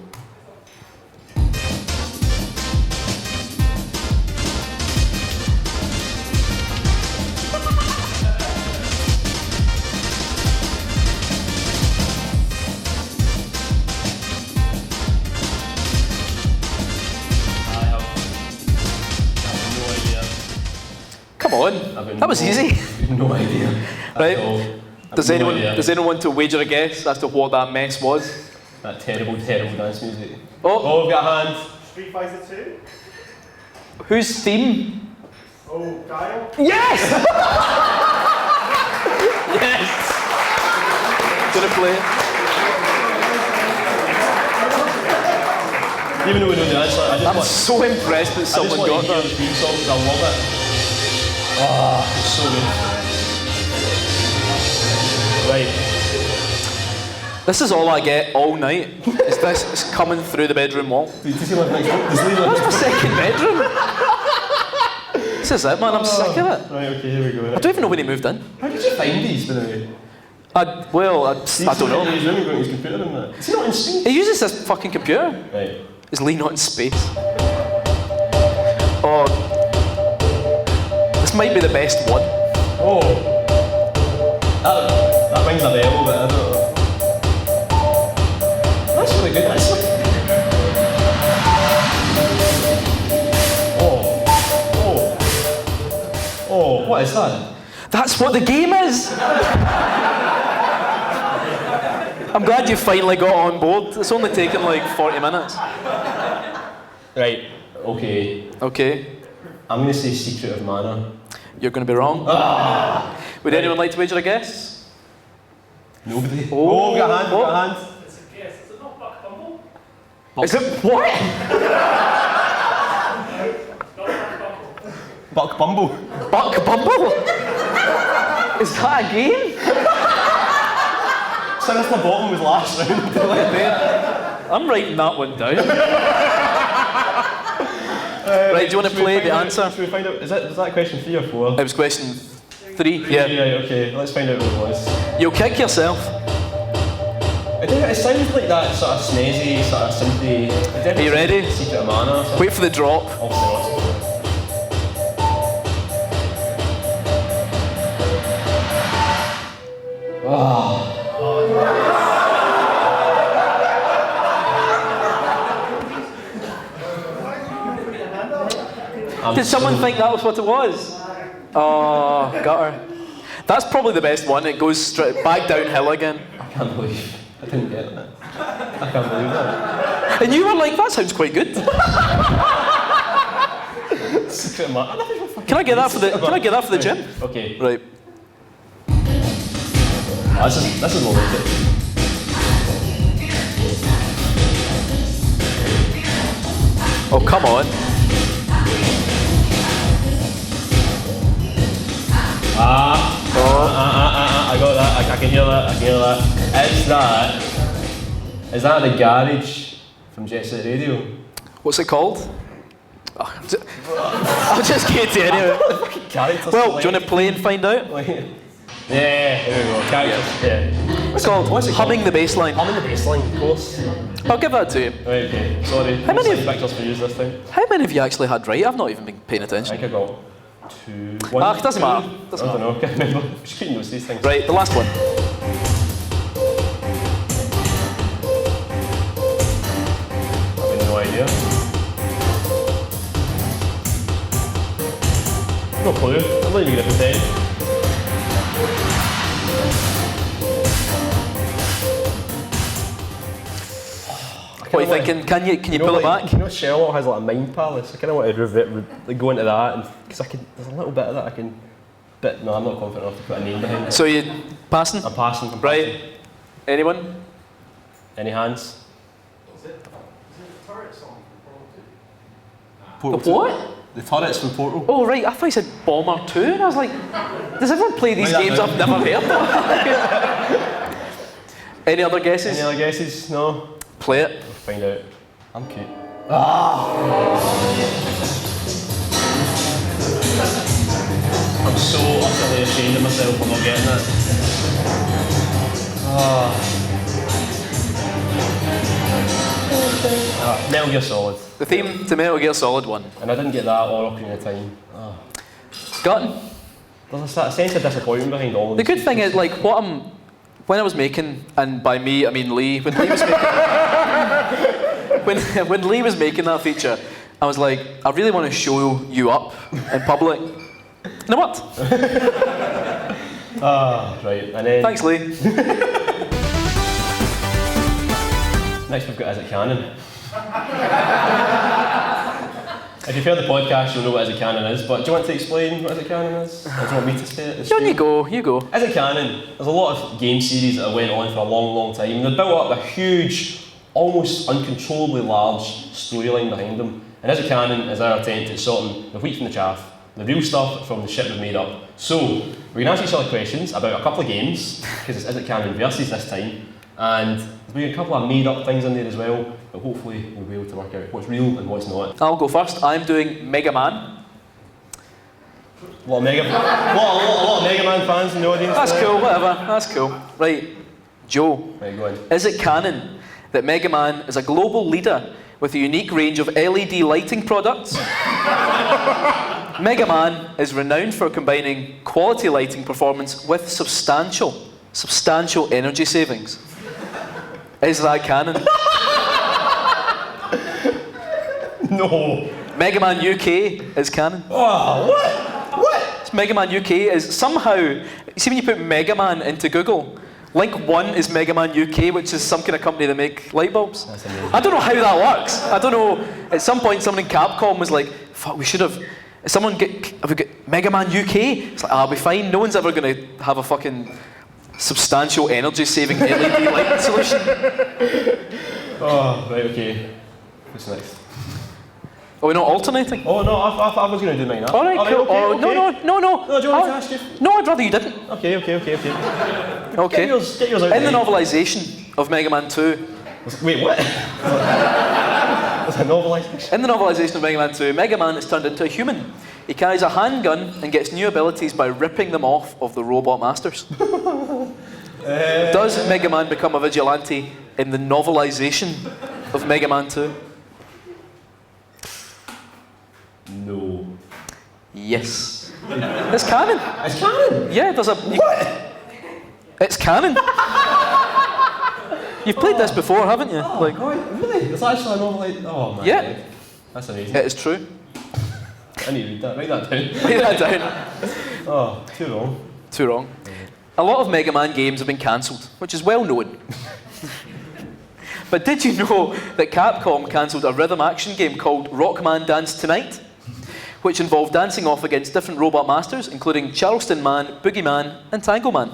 Speaker 3: Come on, that was easy.
Speaker 2: No idea.
Speaker 3: Right? Does anyone
Speaker 2: idea.
Speaker 3: want to wager a guess as to what that mess was?
Speaker 2: That terrible dance music.
Speaker 3: Oh,
Speaker 2: We've got a hand.
Speaker 5: Street Fighter 2.
Speaker 3: Whose theme?
Speaker 5: Oh, Guile.
Speaker 3: Yes! Yes! Gonna play it.
Speaker 2: Even though we know the answer,
Speaker 3: I'm so impressed that someone got
Speaker 2: I
Speaker 3: that.
Speaker 2: just want to hear the theme song because I love it. Oh, it's so good. Right.
Speaker 3: This is all I get all night. Is this is coming through the bedroom wall?
Speaker 2: Did you see my next book? Does Lee
Speaker 3: That's my second bedroom. This is it, man. I'm sick of it.
Speaker 2: Right, okay, here we go.
Speaker 3: I don't even know when he moved in.
Speaker 2: How did you find these, by the way?
Speaker 3: I don't know.
Speaker 2: He's room and going to his computer and that. Is he not in space?
Speaker 3: He uses this fucking computer.
Speaker 2: Right.
Speaker 3: Is Lee not in space? Oh, this might be the best one.
Speaker 2: Oh. That rings a bell, but I don't know. That's really good. That's like... What is that?
Speaker 3: That's what the game is! I'm glad you finally got on board. It's only taken like 40 minutes.
Speaker 2: Right, okay.
Speaker 3: Okay.
Speaker 2: I'm going to say Secret of Mana.
Speaker 3: You're going to be wrong. Would anyone like to wager a guess?
Speaker 2: Nobody.
Speaker 3: Oh,
Speaker 2: we got a hand, we
Speaker 3: what?
Speaker 2: got a hand.
Speaker 5: It's a guess. Is it not Buck Bumble?
Speaker 3: Is it what?
Speaker 2: Buck Bumble.
Speaker 3: Buck Bumble? Is that a game?
Speaker 2: Sinister Bottom was last round.
Speaker 3: I'm writing that one down. Right, do you want to play the answer?
Speaker 2: Should we find out, was that question 3 or 4?
Speaker 3: It was question 3. Yeah.
Speaker 2: Yeah, okay, let's find out what it was.
Speaker 3: You'll kick yourself.
Speaker 2: It sounds like that sort of snazzy, sort of synthy.
Speaker 3: Are you ready?
Speaker 2: Secret of Mana or something.
Speaker 3: Wait for the drop.
Speaker 2: Obviously.
Speaker 3: Did someone think that was what it was? Oh, gutter. That's probably the best one. It goes straight back downhill again.
Speaker 2: I can't believe I didn't get that. I can't believe that.
Speaker 3: And you were like, that sounds quite good.
Speaker 2: Secret of Mana.
Speaker 3: Can I get that for the gym?
Speaker 2: Okay.
Speaker 3: Right.
Speaker 2: Oh, this is romantic.
Speaker 3: Oh, come on.
Speaker 2: I got that. I can hear that. Is that the garage from Jet Set Radio?
Speaker 3: What's it called? Oh, I'll just get to it anyway. Well, do you want to play and find out?
Speaker 2: Yeah, here we go. Characters. Yeah.
Speaker 3: It's called
Speaker 2: What's it
Speaker 3: Humming
Speaker 2: called?
Speaker 3: the Bassline.
Speaker 2: Humming the Bassline, of course.
Speaker 3: I'll give that to you.
Speaker 2: Right, okay. Sorry.
Speaker 3: How many
Speaker 2: No pictures for you this time?
Speaker 3: How many have you actually had right? I've not even been paying
Speaker 2: I
Speaker 3: attention.
Speaker 2: think I got 2. 1.
Speaker 3: It doesn't matter.
Speaker 2: I don't know. I can't remember. Just keeping notes these things.
Speaker 3: Right, the last one.
Speaker 2: I've got no idea. No clue. I'm not even going to pretend.
Speaker 3: What are you thinking? Can you pull it back?
Speaker 2: You know Sherlock has like a mind palace. I kind of want to go into that because there's a little bit of that I can. But no, I'm not confident enough to put a name behind it.
Speaker 3: So you passing?
Speaker 2: I'm passing.
Speaker 3: Right. Anyone?
Speaker 2: Any hands?
Speaker 5: Is it the turret song from
Speaker 3: The
Speaker 5: Portal 2?
Speaker 3: what?
Speaker 2: The turrets from Portal.
Speaker 3: Oh right, I thought you said Bomber 2 and I was like, does everyone play these
Speaker 2: Like that
Speaker 3: games
Speaker 2: now.
Speaker 3: I've never heard of? Any other guesses?
Speaker 2: Any other guesses? No.
Speaker 3: Play it.
Speaker 2: We'll find out. I'm cute. I'm so utterly ashamed of myself for not getting that. Metal Gear Solid.
Speaker 3: The theme to Metal Gear Solid 1.
Speaker 2: And I didn't get that or Ocarina of Time.
Speaker 3: Got
Speaker 2: There's a sense of disappointment behind all of
Speaker 3: The
Speaker 2: these
Speaker 3: good thing is, like, when I was making, and by me I mean Lee, when Lee was making, when Lee was making that feature, I was like, I really want to show you up in public. And it worked.
Speaker 2: Right, and then
Speaker 3: Thanks, Lee.
Speaker 2: next we've got Is It Canon? If you've heard the podcast, you'll know what Is It Canon is, but do you want to explain what Is It Canon is? Or do you want me to say it?
Speaker 3: On you go, you go.
Speaker 2: Is It Canon? There's a lot of game series that went on for a long, long time. They built up a huge, almost uncontrollably large storyline behind them. And Is It Canon is our attempt at sorting the wheat from the chaff, the real stuff from the shit we've made up. So, we're going to ask each other questions about a couple of games, because it's Is It Canon versus this time, and there's been a couple of made up things in there as well, but hopefully we'll be able to work out what's real and what's not.
Speaker 3: I'll go first. I'm doing Megaman.
Speaker 2: A lot of Megaman fans in the audience.
Speaker 3: That's
Speaker 2: today.
Speaker 3: cool, whatever. That's cool. Right, Joe.
Speaker 2: Right, go on.
Speaker 3: Is it canon that Megaman is a global leader with a unique range of LED lighting products? Megaman is renowned for combining quality lighting performance with substantial energy savings. Is that canon?
Speaker 2: No.
Speaker 3: Megaman UK is canon.
Speaker 2: Oh, what?
Speaker 3: Megaman UK is somehow, see when you put Megaman into Google, link 1 is Megaman UK, which is some kind of company that make light bulbs.
Speaker 2: That's amazing.
Speaker 3: I don't know how that works. I don't know. At some point, someone in Capcom was like, "Fuck, we should have." Have we got Megaman UK? It's like, I'll be fine. No one's ever going to have a fucking substantial energy-saving LED light solution.
Speaker 2: Oh, right, okay. What's next?
Speaker 3: Are we not alternating?
Speaker 2: Oh no, I was going to do mine.
Speaker 3: All right, cool.
Speaker 2: Okay,
Speaker 3: Oh,
Speaker 2: okay.
Speaker 3: No.
Speaker 2: No, do you want me to ask you?
Speaker 3: No, I'd rather you didn't.
Speaker 2: Okay.
Speaker 3: Okay.
Speaker 2: Get yours out
Speaker 3: In the
Speaker 2: there.
Speaker 3: novelisation of Mega Man 2,
Speaker 2: Wait, what? That's a novelisation?
Speaker 3: in the novelisation of Mega Man 2, Mega Man is turned into a human. He carries a handgun and gets new abilities by ripping them off of the robot masters. Does Mega Man become a vigilante in the novelisation of Mega Man 2?
Speaker 2: No.
Speaker 3: Yes. It's canon.
Speaker 2: It's canon?
Speaker 3: Yeah, there's a...
Speaker 2: What?
Speaker 3: It's canon. You've played this before, haven't you?
Speaker 2: Oh, God, really? It's actually a novelisation? Oh, my
Speaker 3: Yeah.
Speaker 2: God. That's amazing.
Speaker 3: It is true.
Speaker 2: I need to read that. Write that down.
Speaker 3: Write that down.
Speaker 2: Oh, too wrong.
Speaker 3: Too wrong. A lot of Mega Man games have been cancelled, which is well known. But did you know that Capcom cancelled a rhythm action game called Rockman Dance Tonight, which involved dancing off against different robot masters, including Charleston Man, Boogeyman, and Tango Man?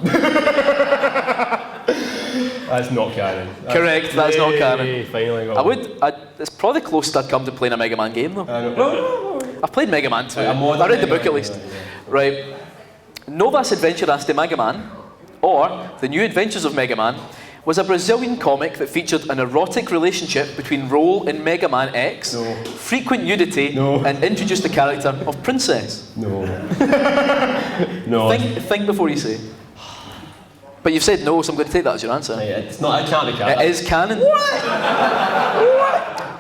Speaker 2: That's not canon.
Speaker 3: Correct, that's not canon.
Speaker 2: Finally got
Speaker 3: It's probably the closest I'd come to playing a Mega Man game, though.
Speaker 2: No.
Speaker 3: I've played Mega Man 2.
Speaker 2: A modern
Speaker 3: I read the
Speaker 2: Mega
Speaker 3: book at
Speaker 2: Man,
Speaker 3: least.
Speaker 2: yeah.
Speaker 3: Right. Novas Adventuras de Mega Man, or The New Adventures of Mega Man, was a Brazilian comic that featured an erotic relationship between Roll and Mega Man X,
Speaker 2: No.
Speaker 3: frequent nudity,
Speaker 2: No.
Speaker 3: and introduced the character of Princess.
Speaker 2: No. No.
Speaker 3: Think before you say. But you've said no, so I'm going to take that as your answer.
Speaker 2: It's not, it can't be canon.
Speaker 3: It is canon. What?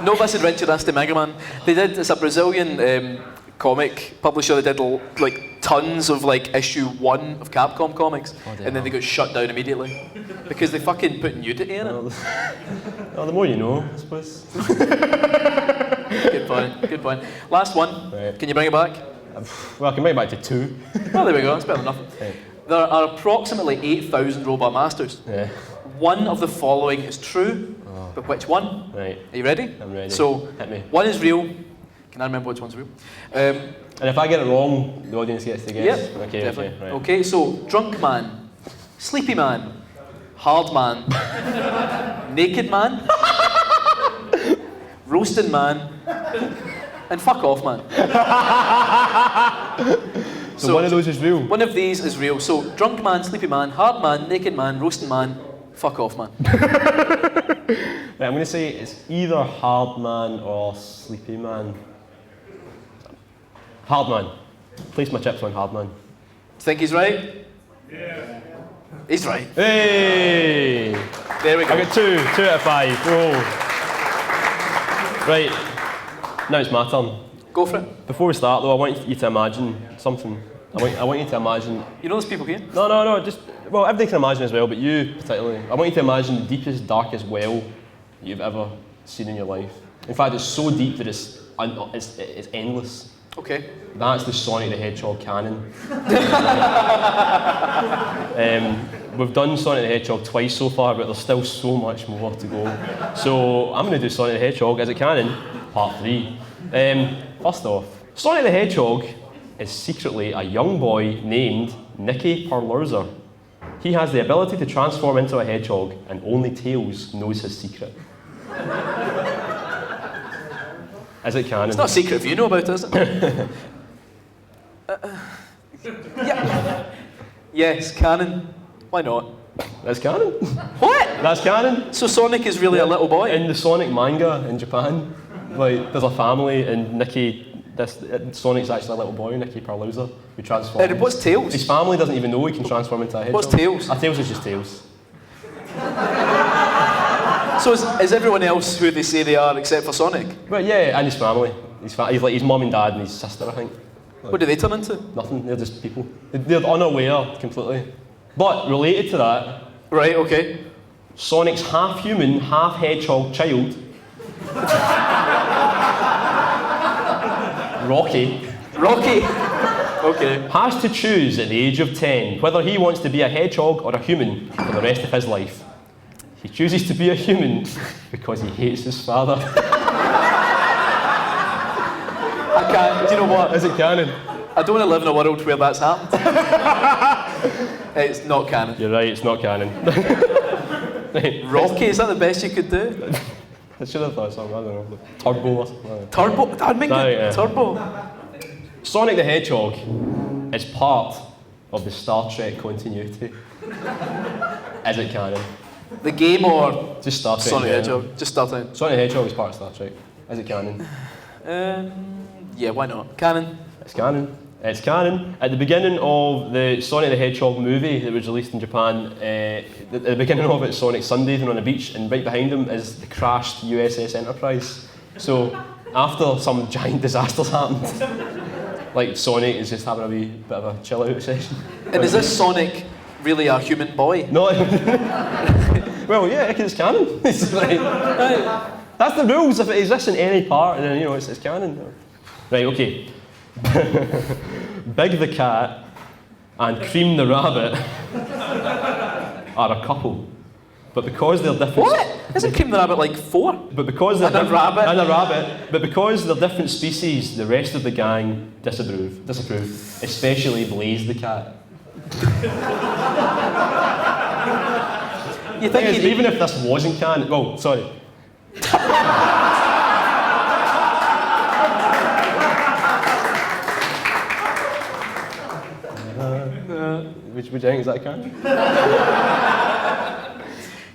Speaker 3: Novas Adventuras de Mega Man. It's a Brazilian comic publisher that did like tons of like issue 1 of Capcom comics, and then they got shut down immediately because they fucking put nudity in it.
Speaker 2: Well, the more you know, I suppose.
Speaker 3: Good point. Last one.
Speaker 2: Right.
Speaker 3: Can you bring it back?
Speaker 2: Well, I can bring it back to 2.
Speaker 3: Oh, there we go. That's better than nothing.
Speaker 2: Right.
Speaker 3: There are approximately 8,000 robot masters.
Speaker 2: Yeah.
Speaker 3: One of the following is true, but which one?
Speaker 2: Right.
Speaker 3: Are you ready?
Speaker 2: I'm ready.
Speaker 3: So,
Speaker 2: Hit me.
Speaker 3: one is real. Can I remember which one's real?
Speaker 2: And if I get it wrong, the audience gets to guess?
Speaker 3: Yep.
Speaker 2: Okay,
Speaker 3: definitely.
Speaker 2: right.
Speaker 3: Okay, so drunk man, sleepy man, hard man, naked man, roasting man, and fuck off man.
Speaker 2: So one of those is real?
Speaker 3: One of these is real. So drunk man, sleepy man, hard man, naked man, roasting man, fuck off man.
Speaker 2: Right, I'm going to say it's either hard man or sleepy man. Hard man. Place my chips on hard man.
Speaker 3: Think he's right? Yeah. He's right.
Speaker 2: Hey!
Speaker 3: There we go.
Speaker 2: I got 2 out of 5. Whoa. Right, now it's my turn.
Speaker 3: Go for it.
Speaker 2: Before we start though, I want you to imagine something. I want you to imagine...
Speaker 3: You know there's people here?
Speaker 2: No, just... Well, everybody can imagine as well, but you particularly. I want you to imagine the deepest, darkest well you've ever seen in your life. In fact, it's so deep that it's endless.
Speaker 3: Okay.
Speaker 2: That's the Sonic the Hedgehog canon. We've done Sonic the Hedgehog twice so far, but there's still so much more to go. So I'm going to do Sonic the Hedgehog as a canon, part 3. First off, Sonic the Hedgehog is secretly a young boy named Nicky Perlurzer. He has the ability to transform into a hedgehog, and only Tails knows his secret. Is it canon?
Speaker 3: It's not a secret if you know about it, is it? Yeah. Yes, canon. Why not?
Speaker 2: That's canon.
Speaker 3: What?
Speaker 2: That's canon.
Speaker 3: So Sonic is really a little boy?
Speaker 2: In the Sonic manga in Japan, like there's a family and Sonic's actually a little boy, Nicky Perlurzer, who transforms.
Speaker 3: And what's Tails?
Speaker 2: His family doesn't even know he can transform into a hedgehog.
Speaker 3: What's Tails?
Speaker 2: Tails is just Tails.
Speaker 3: So is everyone else who they say they are except for Sonic?
Speaker 2: But yeah, and his family. He's like his mum and dad and his sister, I think.
Speaker 3: What do they turn into?
Speaker 2: Nothing, they're just people. They're unaware completely. But related to that,
Speaker 3: Right, okay.
Speaker 2: Sonic's half human, half hedgehog child, Rocky,
Speaker 3: Okay.
Speaker 2: has to choose at the age of 10 whether he wants to be a hedgehog or a human for the rest of his life. He chooses to be a human because he hates his father.
Speaker 3: I can't. Do you know what?
Speaker 2: Is it canon?
Speaker 3: I don't want to live in a world where that's happened. It's not canon.
Speaker 2: You're right, it's not canon.
Speaker 3: Rocky, is that the best you could do?
Speaker 2: I should have thought of something, I don't know. Turbo or something.
Speaker 3: Turbo? That'd make
Speaker 2: No,
Speaker 3: it.
Speaker 2: yeah.
Speaker 3: Turbo.
Speaker 2: Sonic the Hedgehog is part of the Star Trek continuity. Is it canon?
Speaker 3: The game or
Speaker 2: Just Star Trek.
Speaker 3: Sonic the
Speaker 2: yeah.
Speaker 3: Hedgehog? Just start out.
Speaker 2: Sonic the Hedgehog is part of Star Trek. Is it canon?
Speaker 3: Yeah, why not? Canon.
Speaker 2: It's canon. It's canon. At the beginning of the Sonic the Hedgehog movie that was released in Japan, at the beginning of it, Sonic's sunbathing on a beach, and right behind him is the crashed USS Enterprise. So, after some giant disasters happened, like Sonic is just having a wee bit of a chill out session.
Speaker 3: And is this Sonic really a human boy?
Speaker 2: No. Well, yeah, because it's canon. It's like, that's the rules. If it exists in any part, then you know it's canon. Right. Okay. Big the cat and Cream the rabbit are a couple, but because they're different.
Speaker 3: What? Isn't Cream the Rabbit like 4?
Speaker 2: But because they're
Speaker 3: And a rabbit.
Speaker 2: and a rabbit, but because they're different species, the rest of the gang disapprove, especially Blaze the cat.
Speaker 3: You
Speaker 2: Thing
Speaker 3: think
Speaker 2: is, even if this wasn't canon, well, sorry. Which would you think, is that canon?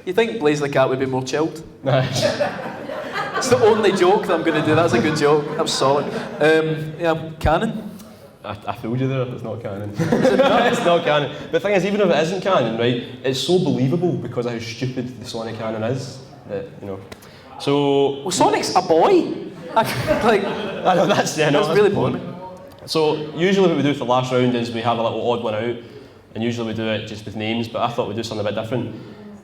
Speaker 3: You think Blaze the Cat would be more chilled?
Speaker 2: Nah.
Speaker 3: It's the only joke that I'm going to do. That's a good joke. That's solid. Yeah, canon.
Speaker 2: I fooled you there, it's not canon. It's not canon. But the thing is, even if it isn't canon, right, it's so believable because of how stupid the Sonic canon is. That, you know. So.
Speaker 3: Well, Sonic's a boy. I
Speaker 2: know, that's
Speaker 3: really boring.
Speaker 2: So, usually what we do for the last round is we have a little odd one out, and usually we do it just with names, but I thought we'd do something a bit different.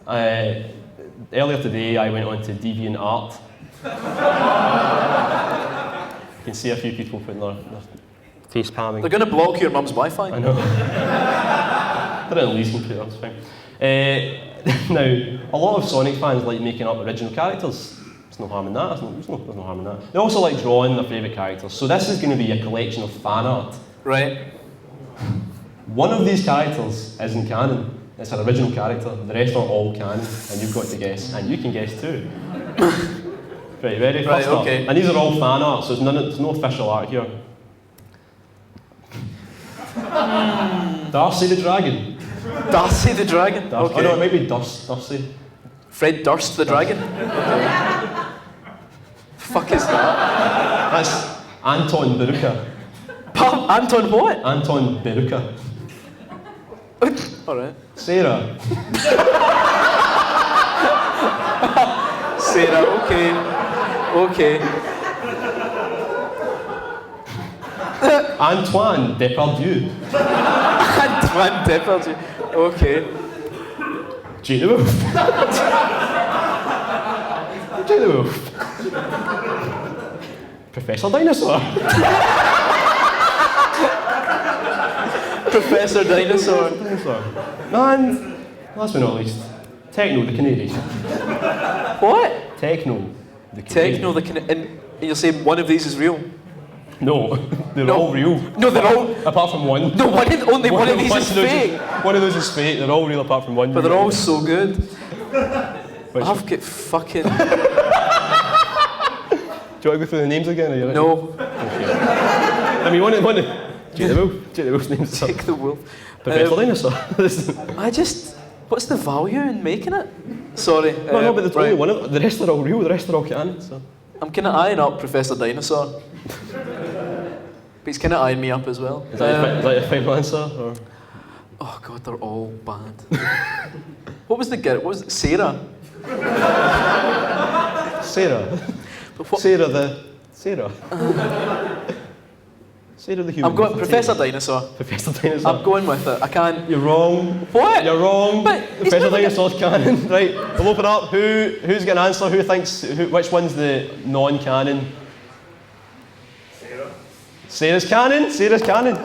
Speaker 2: Earlier today, I went on to DeviantArt. You can see a few people putting their face palming.
Speaker 3: They're going to block your mum's Wi-Fi.
Speaker 2: I know. Put it on Lee's computer, it's fine. Now, a lot of Sonic fans like making up original characters. There's no harm in that. There's no harm in that. They also like drawing their favourite characters. So this is going to be a collection of fan art.
Speaker 3: Right.
Speaker 2: One of these characters isn't canon. It's an original character. The rest are all canon, and you've got to guess. And you can guess too. Right, ready?
Speaker 3: Right,
Speaker 2: First up.
Speaker 3: okay.
Speaker 2: And these are all fan art, so there's no official art here. Darcy the Dragon.
Speaker 3: Darcy the Dragon. Okay.
Speaker 2: Oh no, it might be Darcy.
Speaker 3: Fred Durst the Dragon. Okay. Fuck is that?
Speaker 2: That's Anton Beruka.
Speaker 3: Anton what?
Speaker 2: Anton Beruka.
Speaker 3: Alright.
Speaker 2: Sarah.
Speaker 3: Sarah, okay. Okay.
Speaker 2: Antoine Depardieu.
Speaker 3: Antoine Depardieu. Okay.
Speaker 2: Jane the Wolf. Jane the Wolf. Professor Dinosaur.
Speaker 3: Professor Dinosaur.
Speaker 2: And last but not least, Techno the Canary.
Speaker 3: What?
Speaker 2: Techno the Canary.
Speaker 3: Techno the and you're saying one of these is real?
Speaker 2: No, they're
Speaker 3: No.
Speaker 2: all real.
Speaker 3: No, they're all.
Speaker 2: Apart from one.
Speaker 3: No, only one of these is
Speaker 2: those
Speaker 3: fake.
Speaker 2: One of those is fake. They're all real apart from one.
Speaker 3: But they're all so good.
Speaker 2: Which-
Speaker 3: I've got fucking.
Speaker 2: Do you want to go through the names again? Or you
Speaker 3: No.
Speaker 2: I mean, one of Jane the Wolf's name's
Speaker 3: Take the wolf.
Speaker 2: Professor Dinosaur.
Speaker 3: What's the value in making it? Sorry.
Speaker 2: No, but there's only
Speaker 3: right.
Speaker 2: one of the rest are all real. The rest are all canon. So.
Speaker 3: I'm kind of eyeing up Professor Dinosaur. But he's kind of eyeing me up as well.
Speaker 2: Is that your final answer? Or?
Speaker 3: Oh god, they're all bad. What was the girl? What was it? Sarah?
Speaker 2: Sarah.
Speaker 3: But what-
Speaker 2: Sarah the human.
Speaker 3: I'm going Professor Dinosaur.
Speaker 2: Professor Dinosaur.
Speaker 3: I'm going with it. I can't.
Speaker 2: You're wrong.
Speaker 3: What?
Speaker 2: You're wrong.
Speaker 3: But he's
Speaker 2: Professor
Speaker 3: never
Speaker 2: Dinosaur's canon. Right. We'll open up. Who's got an answer? Who thinks? Which one's the non-canon? Sarah's canon. Sarah's canon.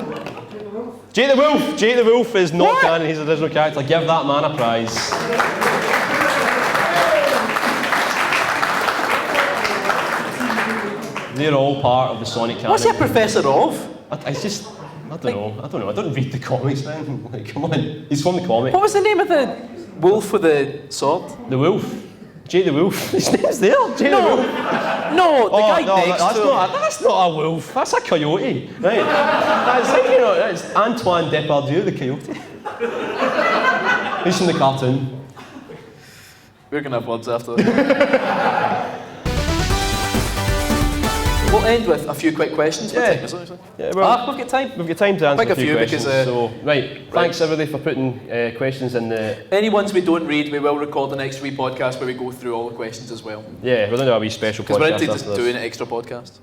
Speaker 2: Jake the Wolf! Jake the Wolf is not canon, he's an original character. Give that man a prize. They're all part of the Sonic canon.
Speaker 3: What's he a professor of?
Speaker 2: I don't know. I don't read the comics, man. Like, come on. He's from the comic.
Speaker 3: What was the name of the wolf with the sword?
Speaker 2: The Wolf. Jay the Wolf. His name's there. Jay the Wolf.
Speaker 3: No, the guy next
Speaker 2: that's
Speaker 3: to him.
Speaker 2: That's not a wolf. That's a coyote. Right. That's Antoine Depardieu, the coyote. He's from the cartoon.
Speaker 3: We're going to have words after this. We'll end with a few quick questions. What time is it?
Speaker 2: Yeah, well,
Speaker 3: we've got time.
Speaker 2: We've got time to answer
Speaker 3: Pick
Speaker 2: a few questions.
Speaker 3: Right.
Speaker 2: Thanks everybody for putting questions in the...
Speaker 3: Any ones we don't read, we will record the next wee podcast where we go through all the questions as well.
Speaker 2: Yeah, we're going to do a wee special podcast.
Speaker 3: Because we're into
Speaker 2: after
Speaker 3: just
Speaker 2: this.
Speaker 3: doing an extra podcast.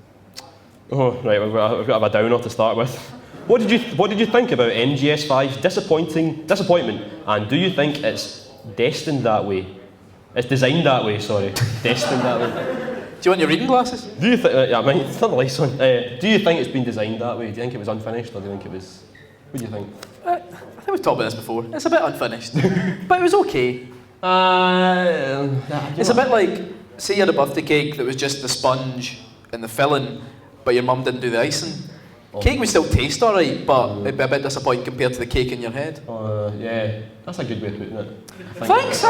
Speaker 2: Oh, right, we've got to have a downer to start with. What did you think about MGS5's disappointment, and do you think it's destined that way? It's designed that way, sorry. Destined that way.
Speaker 3: Do you want your reading glasses?
Speaker 2: Do you think? Yeah, mine. Turn the lights on. Do you think it's been designed that way? Do you think it was unfinished, or do you think it was? What do you think?
Speaker 3: I think we've talked about this before. It's a bit unfinished, but it was okay. It's a bit like, say you had a birthday cake that was just the sponge and the filling, but your mum didn't do the icing. Cake would still taste alright, but it'd be a bit disappointing compared to the cake in your head.
Speaker 2: Yeah, that's a good way of putting it.
Speaker 3: Thanks.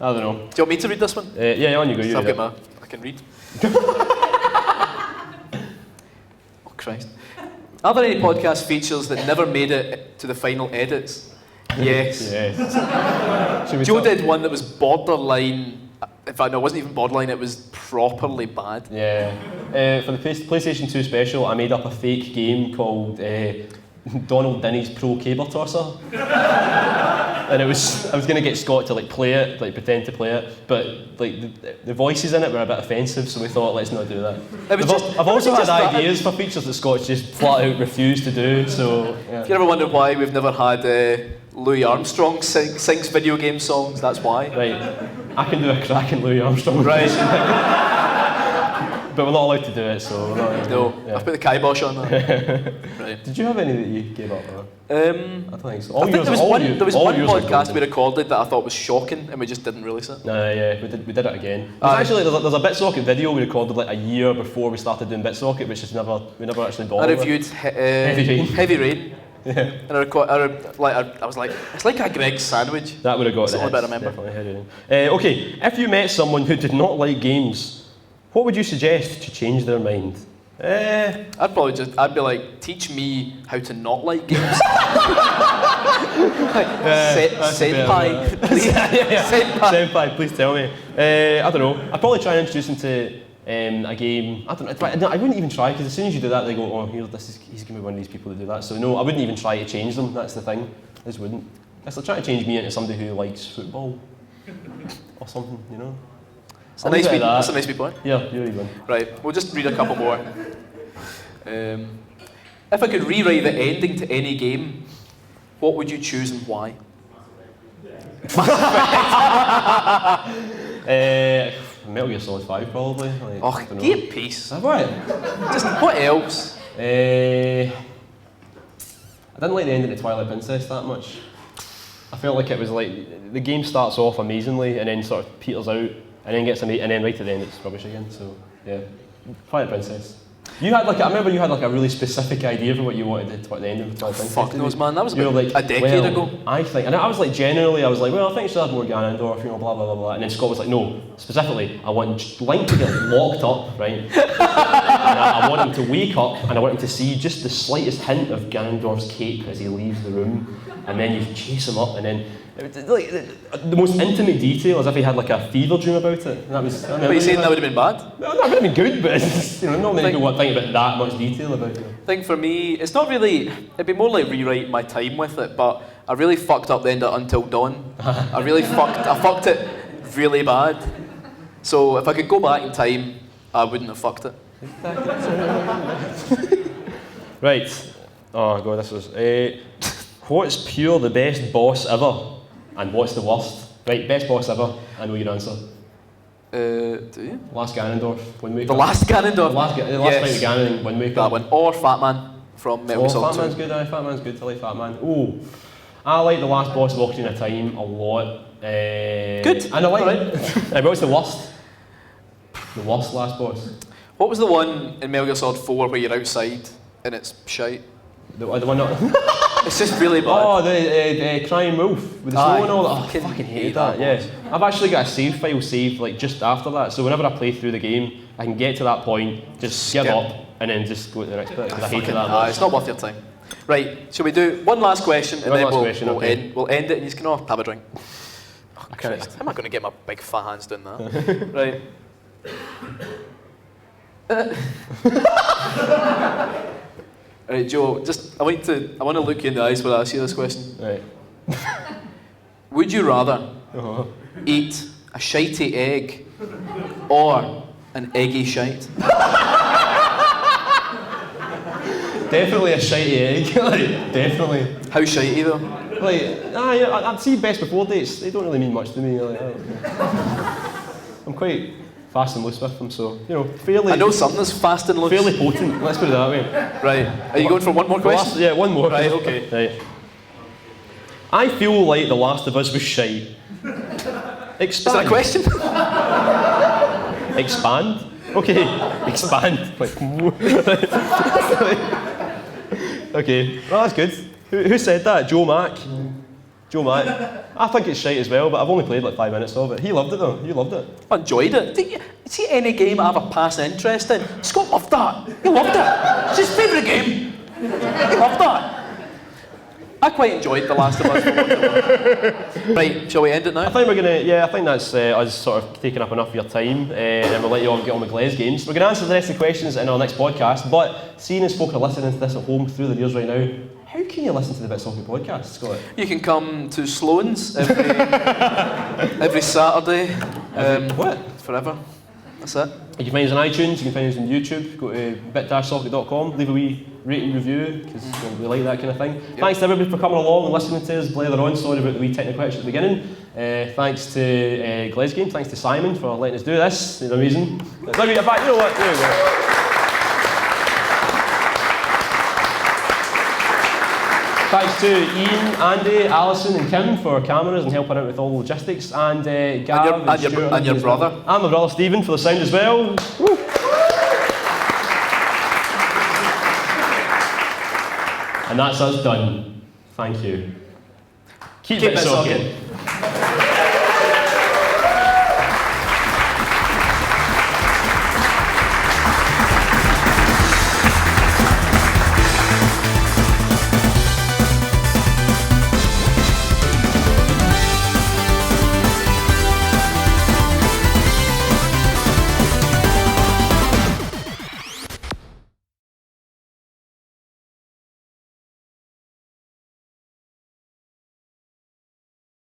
Speaker 2: I don't know.
Speaker 3: Do you want me to read this one?
Speaker 2: Yeah, on you go. You
Speaker 3: So
Speaker 2: read
Speaker 3: I can read. Oh Christ. Are there any podcast features that never made it to the final edits? Yes. Joe did one that was borderline. In fact, no, it wasn't even borderline, it was properly bad.
Speaker 2: Yeah. For the PlayStation 2 special, I made up a fake game called Donald Dinnie's Pro Caber Tosser. And I was going to get Scott to play it, pretend to play it, but the voices in it were a bit offensive, so we thought, let's not do that. I've also had ideas for features that Scott's just flat out refused to do, so... Yeah.
Speaker 3: If you ever wondered why we've never had Louis Armstrong sings video game songs, that's why.
Speaker 2: Right. I can do a cracking Louis Armstrong.
Speaker 3: Right.
Speaker 2: But we're not allowed to do it, so we're not...
Speaker 3: No,
Speaker 2: yeah.
Speaker 3: I've put the kibosh on that. Right.
Speaker 2: Did you have any that you gave up?
Speaker 3: I
Speaker 2: don't think so.
Speaker 3: I think there was one podcast we recorded that I thought was shocking and we just didn't release it.
Speaker 2: Yeah, we did it again. Actually, there's a BitSocket video we recorded a year before we started doing BitSocket, which is we never actually bothered.
Speaker 3: I reviewed Heavy Rain.
Speaker 2: Yeah.
Speaker 3: And I was like, it's like a Greg's sandwich.
Speaker 2: That would have got
Speaker 3: the
Speaker 2: hits.
Speaker 3: only bit I remember.
Speaker 2: Definitely. Okay, if you met someone who did not like games, what would you suggest to change their mind?
Speaker 3: I'd be like, teach me how to not like games. Senpai, please.
Speaker 2: Senpai, please tell me. I don't know. I'd probably try and introduce them to a game. I wouldn't even try, because as soon as you do that, they go, oh, he's going to be one of these people that do that. So no, I wouldn't even try to change them. That's the thing. I just wouldn't. It's like trying to change me into somebody who likes football or something, you know.
Speaker 3: That's a nice wee point.
Speaker 2: Yeah, you read one.
Speaker 3: Right, we'll just read a couple more. If I could rewrite the ending to any game, what would you choose and why?
Speaker 2: Metal Gear Solid 5 probably.
Speaker 3: Give it peace.
Speaker 2: What?
Speaker 3: Just what else?
Speaker 2: I didn't like the ending of Twilight Princess that much. I felt like it was the game starts off amazingly and then sort of peters out and then gets and then right at the end it's rubbish again. So yeah, Twilight Princess. You had I remember you had a really specific idea for what you wanted at the end of Twilight Princess.
Speaker 3: Fuck knows, man. That was about a decade ago.
Speaker 2: I think, and I was generally, well, I think she should have more Ganondorf, blah blah blah blah. And then Scott was like, no, specifically, I want Link to get locked up, right? And I want him to wake up, and I want him to see just the slightest hint of Ganondorf's cape as he leaves the room, and then you chase him up, and then. The most intimate detail, as if he had a fever dream about it. And that was.
Speaker 3: But you're saying that would have been bad?
Speaker 2: No, that would have been good, but not many people think about that much detail about it.
Speaker 3: I think for me, it's not really. It'd be more like rewrite my time with it. But I really fucked up the end of Until Dawn. I fucked it really bad. So if I could go back in time, I wouldn't have fucked it.
Speaker 2: Right. Oh god, this was. What's pure the best boss ever? And what's the worst? Right, best boss ever. I know your answer.
Speaker 3: Do you?
Speaker 2: Last Ganondorf, Wind Waker.
Speaker 3: The last Ganondorf?
Speaker 2: The last fight with Ganon in Wind Waker.
Speaker 3: That one. Or Fat Man. from Metal Gear Solid 2.
Speaker 2: Fat Man's good, Fat Man's good, I like Fat Man. Oh, I like the last boss of Ocarina of Time a lot.
Speaker 3: Good.
Speaker 2: And I like what's the worst? The worst last boss?
Speaker 3: What was the one in Metal Gear Solid 4 where you're outside and it's shite?
Speaker 2: The one not...
Speaker 3: It's just really bad.
Speaker 2: Oh, the Crying Wolf with the snow and all that. Oh, I
Speaker 3: fucking
Speaker 2: fucking
Speaker 3: hate
Speaker 2: hate
Speaker 3: that
Speaker 2: that, yeah. I've actually got a save file saved like just after that, so whenever I play through the game, I can get to that point, just give up, and then just go to the next bit, because I hated that much.
Speaker 3: It's not worth your time. Right, shall we do one last question, and then we'll end it, and you can all have a drink. Oh, Christ. How am I going to get my big fat hands doing that? Right. Right, Joe, I want to look you in the eyes when I ask you this question.
Speaker 2: Right.
Speaker 3: Would you rather eat a shitey egg or an eggy shite?
Speaker 2: Definitely a shitey egg, like, definitely.
Speaker 3: How shitey though?
Speaker 2: Like, I'd see best before dates, they don't really mean much to me. Like, I'm quite fast and loose with them, so, you know, fairly...
Speaker 3: I know something that's fast and loose.
Speaker 2: Fairly potent, let's put it that way.
Speaker 3: Right, are you going for one more question?
Speaker 2: Yeah, one more.
Speaker 3: Right, okay.
Speaker 2: Right. I feel like The Last of Us was shite. Expand.
Speaker 3: Is that a question?
Speaker 2: Expand? Okay, expand. Okay, well that's good. Who said that? Joe Mack? Joe Mack. I think it's shite as well, but I've only played like 5 minutes of it. He loved it though, you loved it.
Speaker 3: I enjoyed it. See any game I have a passing interest in? Scott loved that. He loved it. It's his favourite game. He loved that. I quite enjoyed The Last of Us. Right, shall we end it now?
Speaker 2: I think we're gonna, I think that's us sort of taking up enough of your time, and we'll let you all get on with Glasgow games. We're gonna answer the rest of the questions in our next podcast, but seeing as folk are listening to this at home through their ears right now, how can you listen to the Bit Socket podcast, Scott?
Speaker 3: You can come to Sloan's every Saturday.
Speaker 2: What?
Speaker 3: Forever. That's it.
Speaker 2: You can find us on iTunes, you can find us on YouTube, go to bit-socket.com, leave a wee rating review, because we like that kind of thing. Yep. Thanks to everybody for coming along and listening to us blather on. Sorry about the wee technical glitch at the beginning. Thanks to Glasgow, thanks to Simon for letting us do this. He's amazing. Let me get back, you know what, there we go. Thanks to Ian, Andy, Alison and Kim for cameras and helping out with all the logistics, and Gav
Speaker 3: and your brother.
Speaker 2: And my brother Stephen for the sound as well. Woo. And that's us done. Thank you. Keep it socket.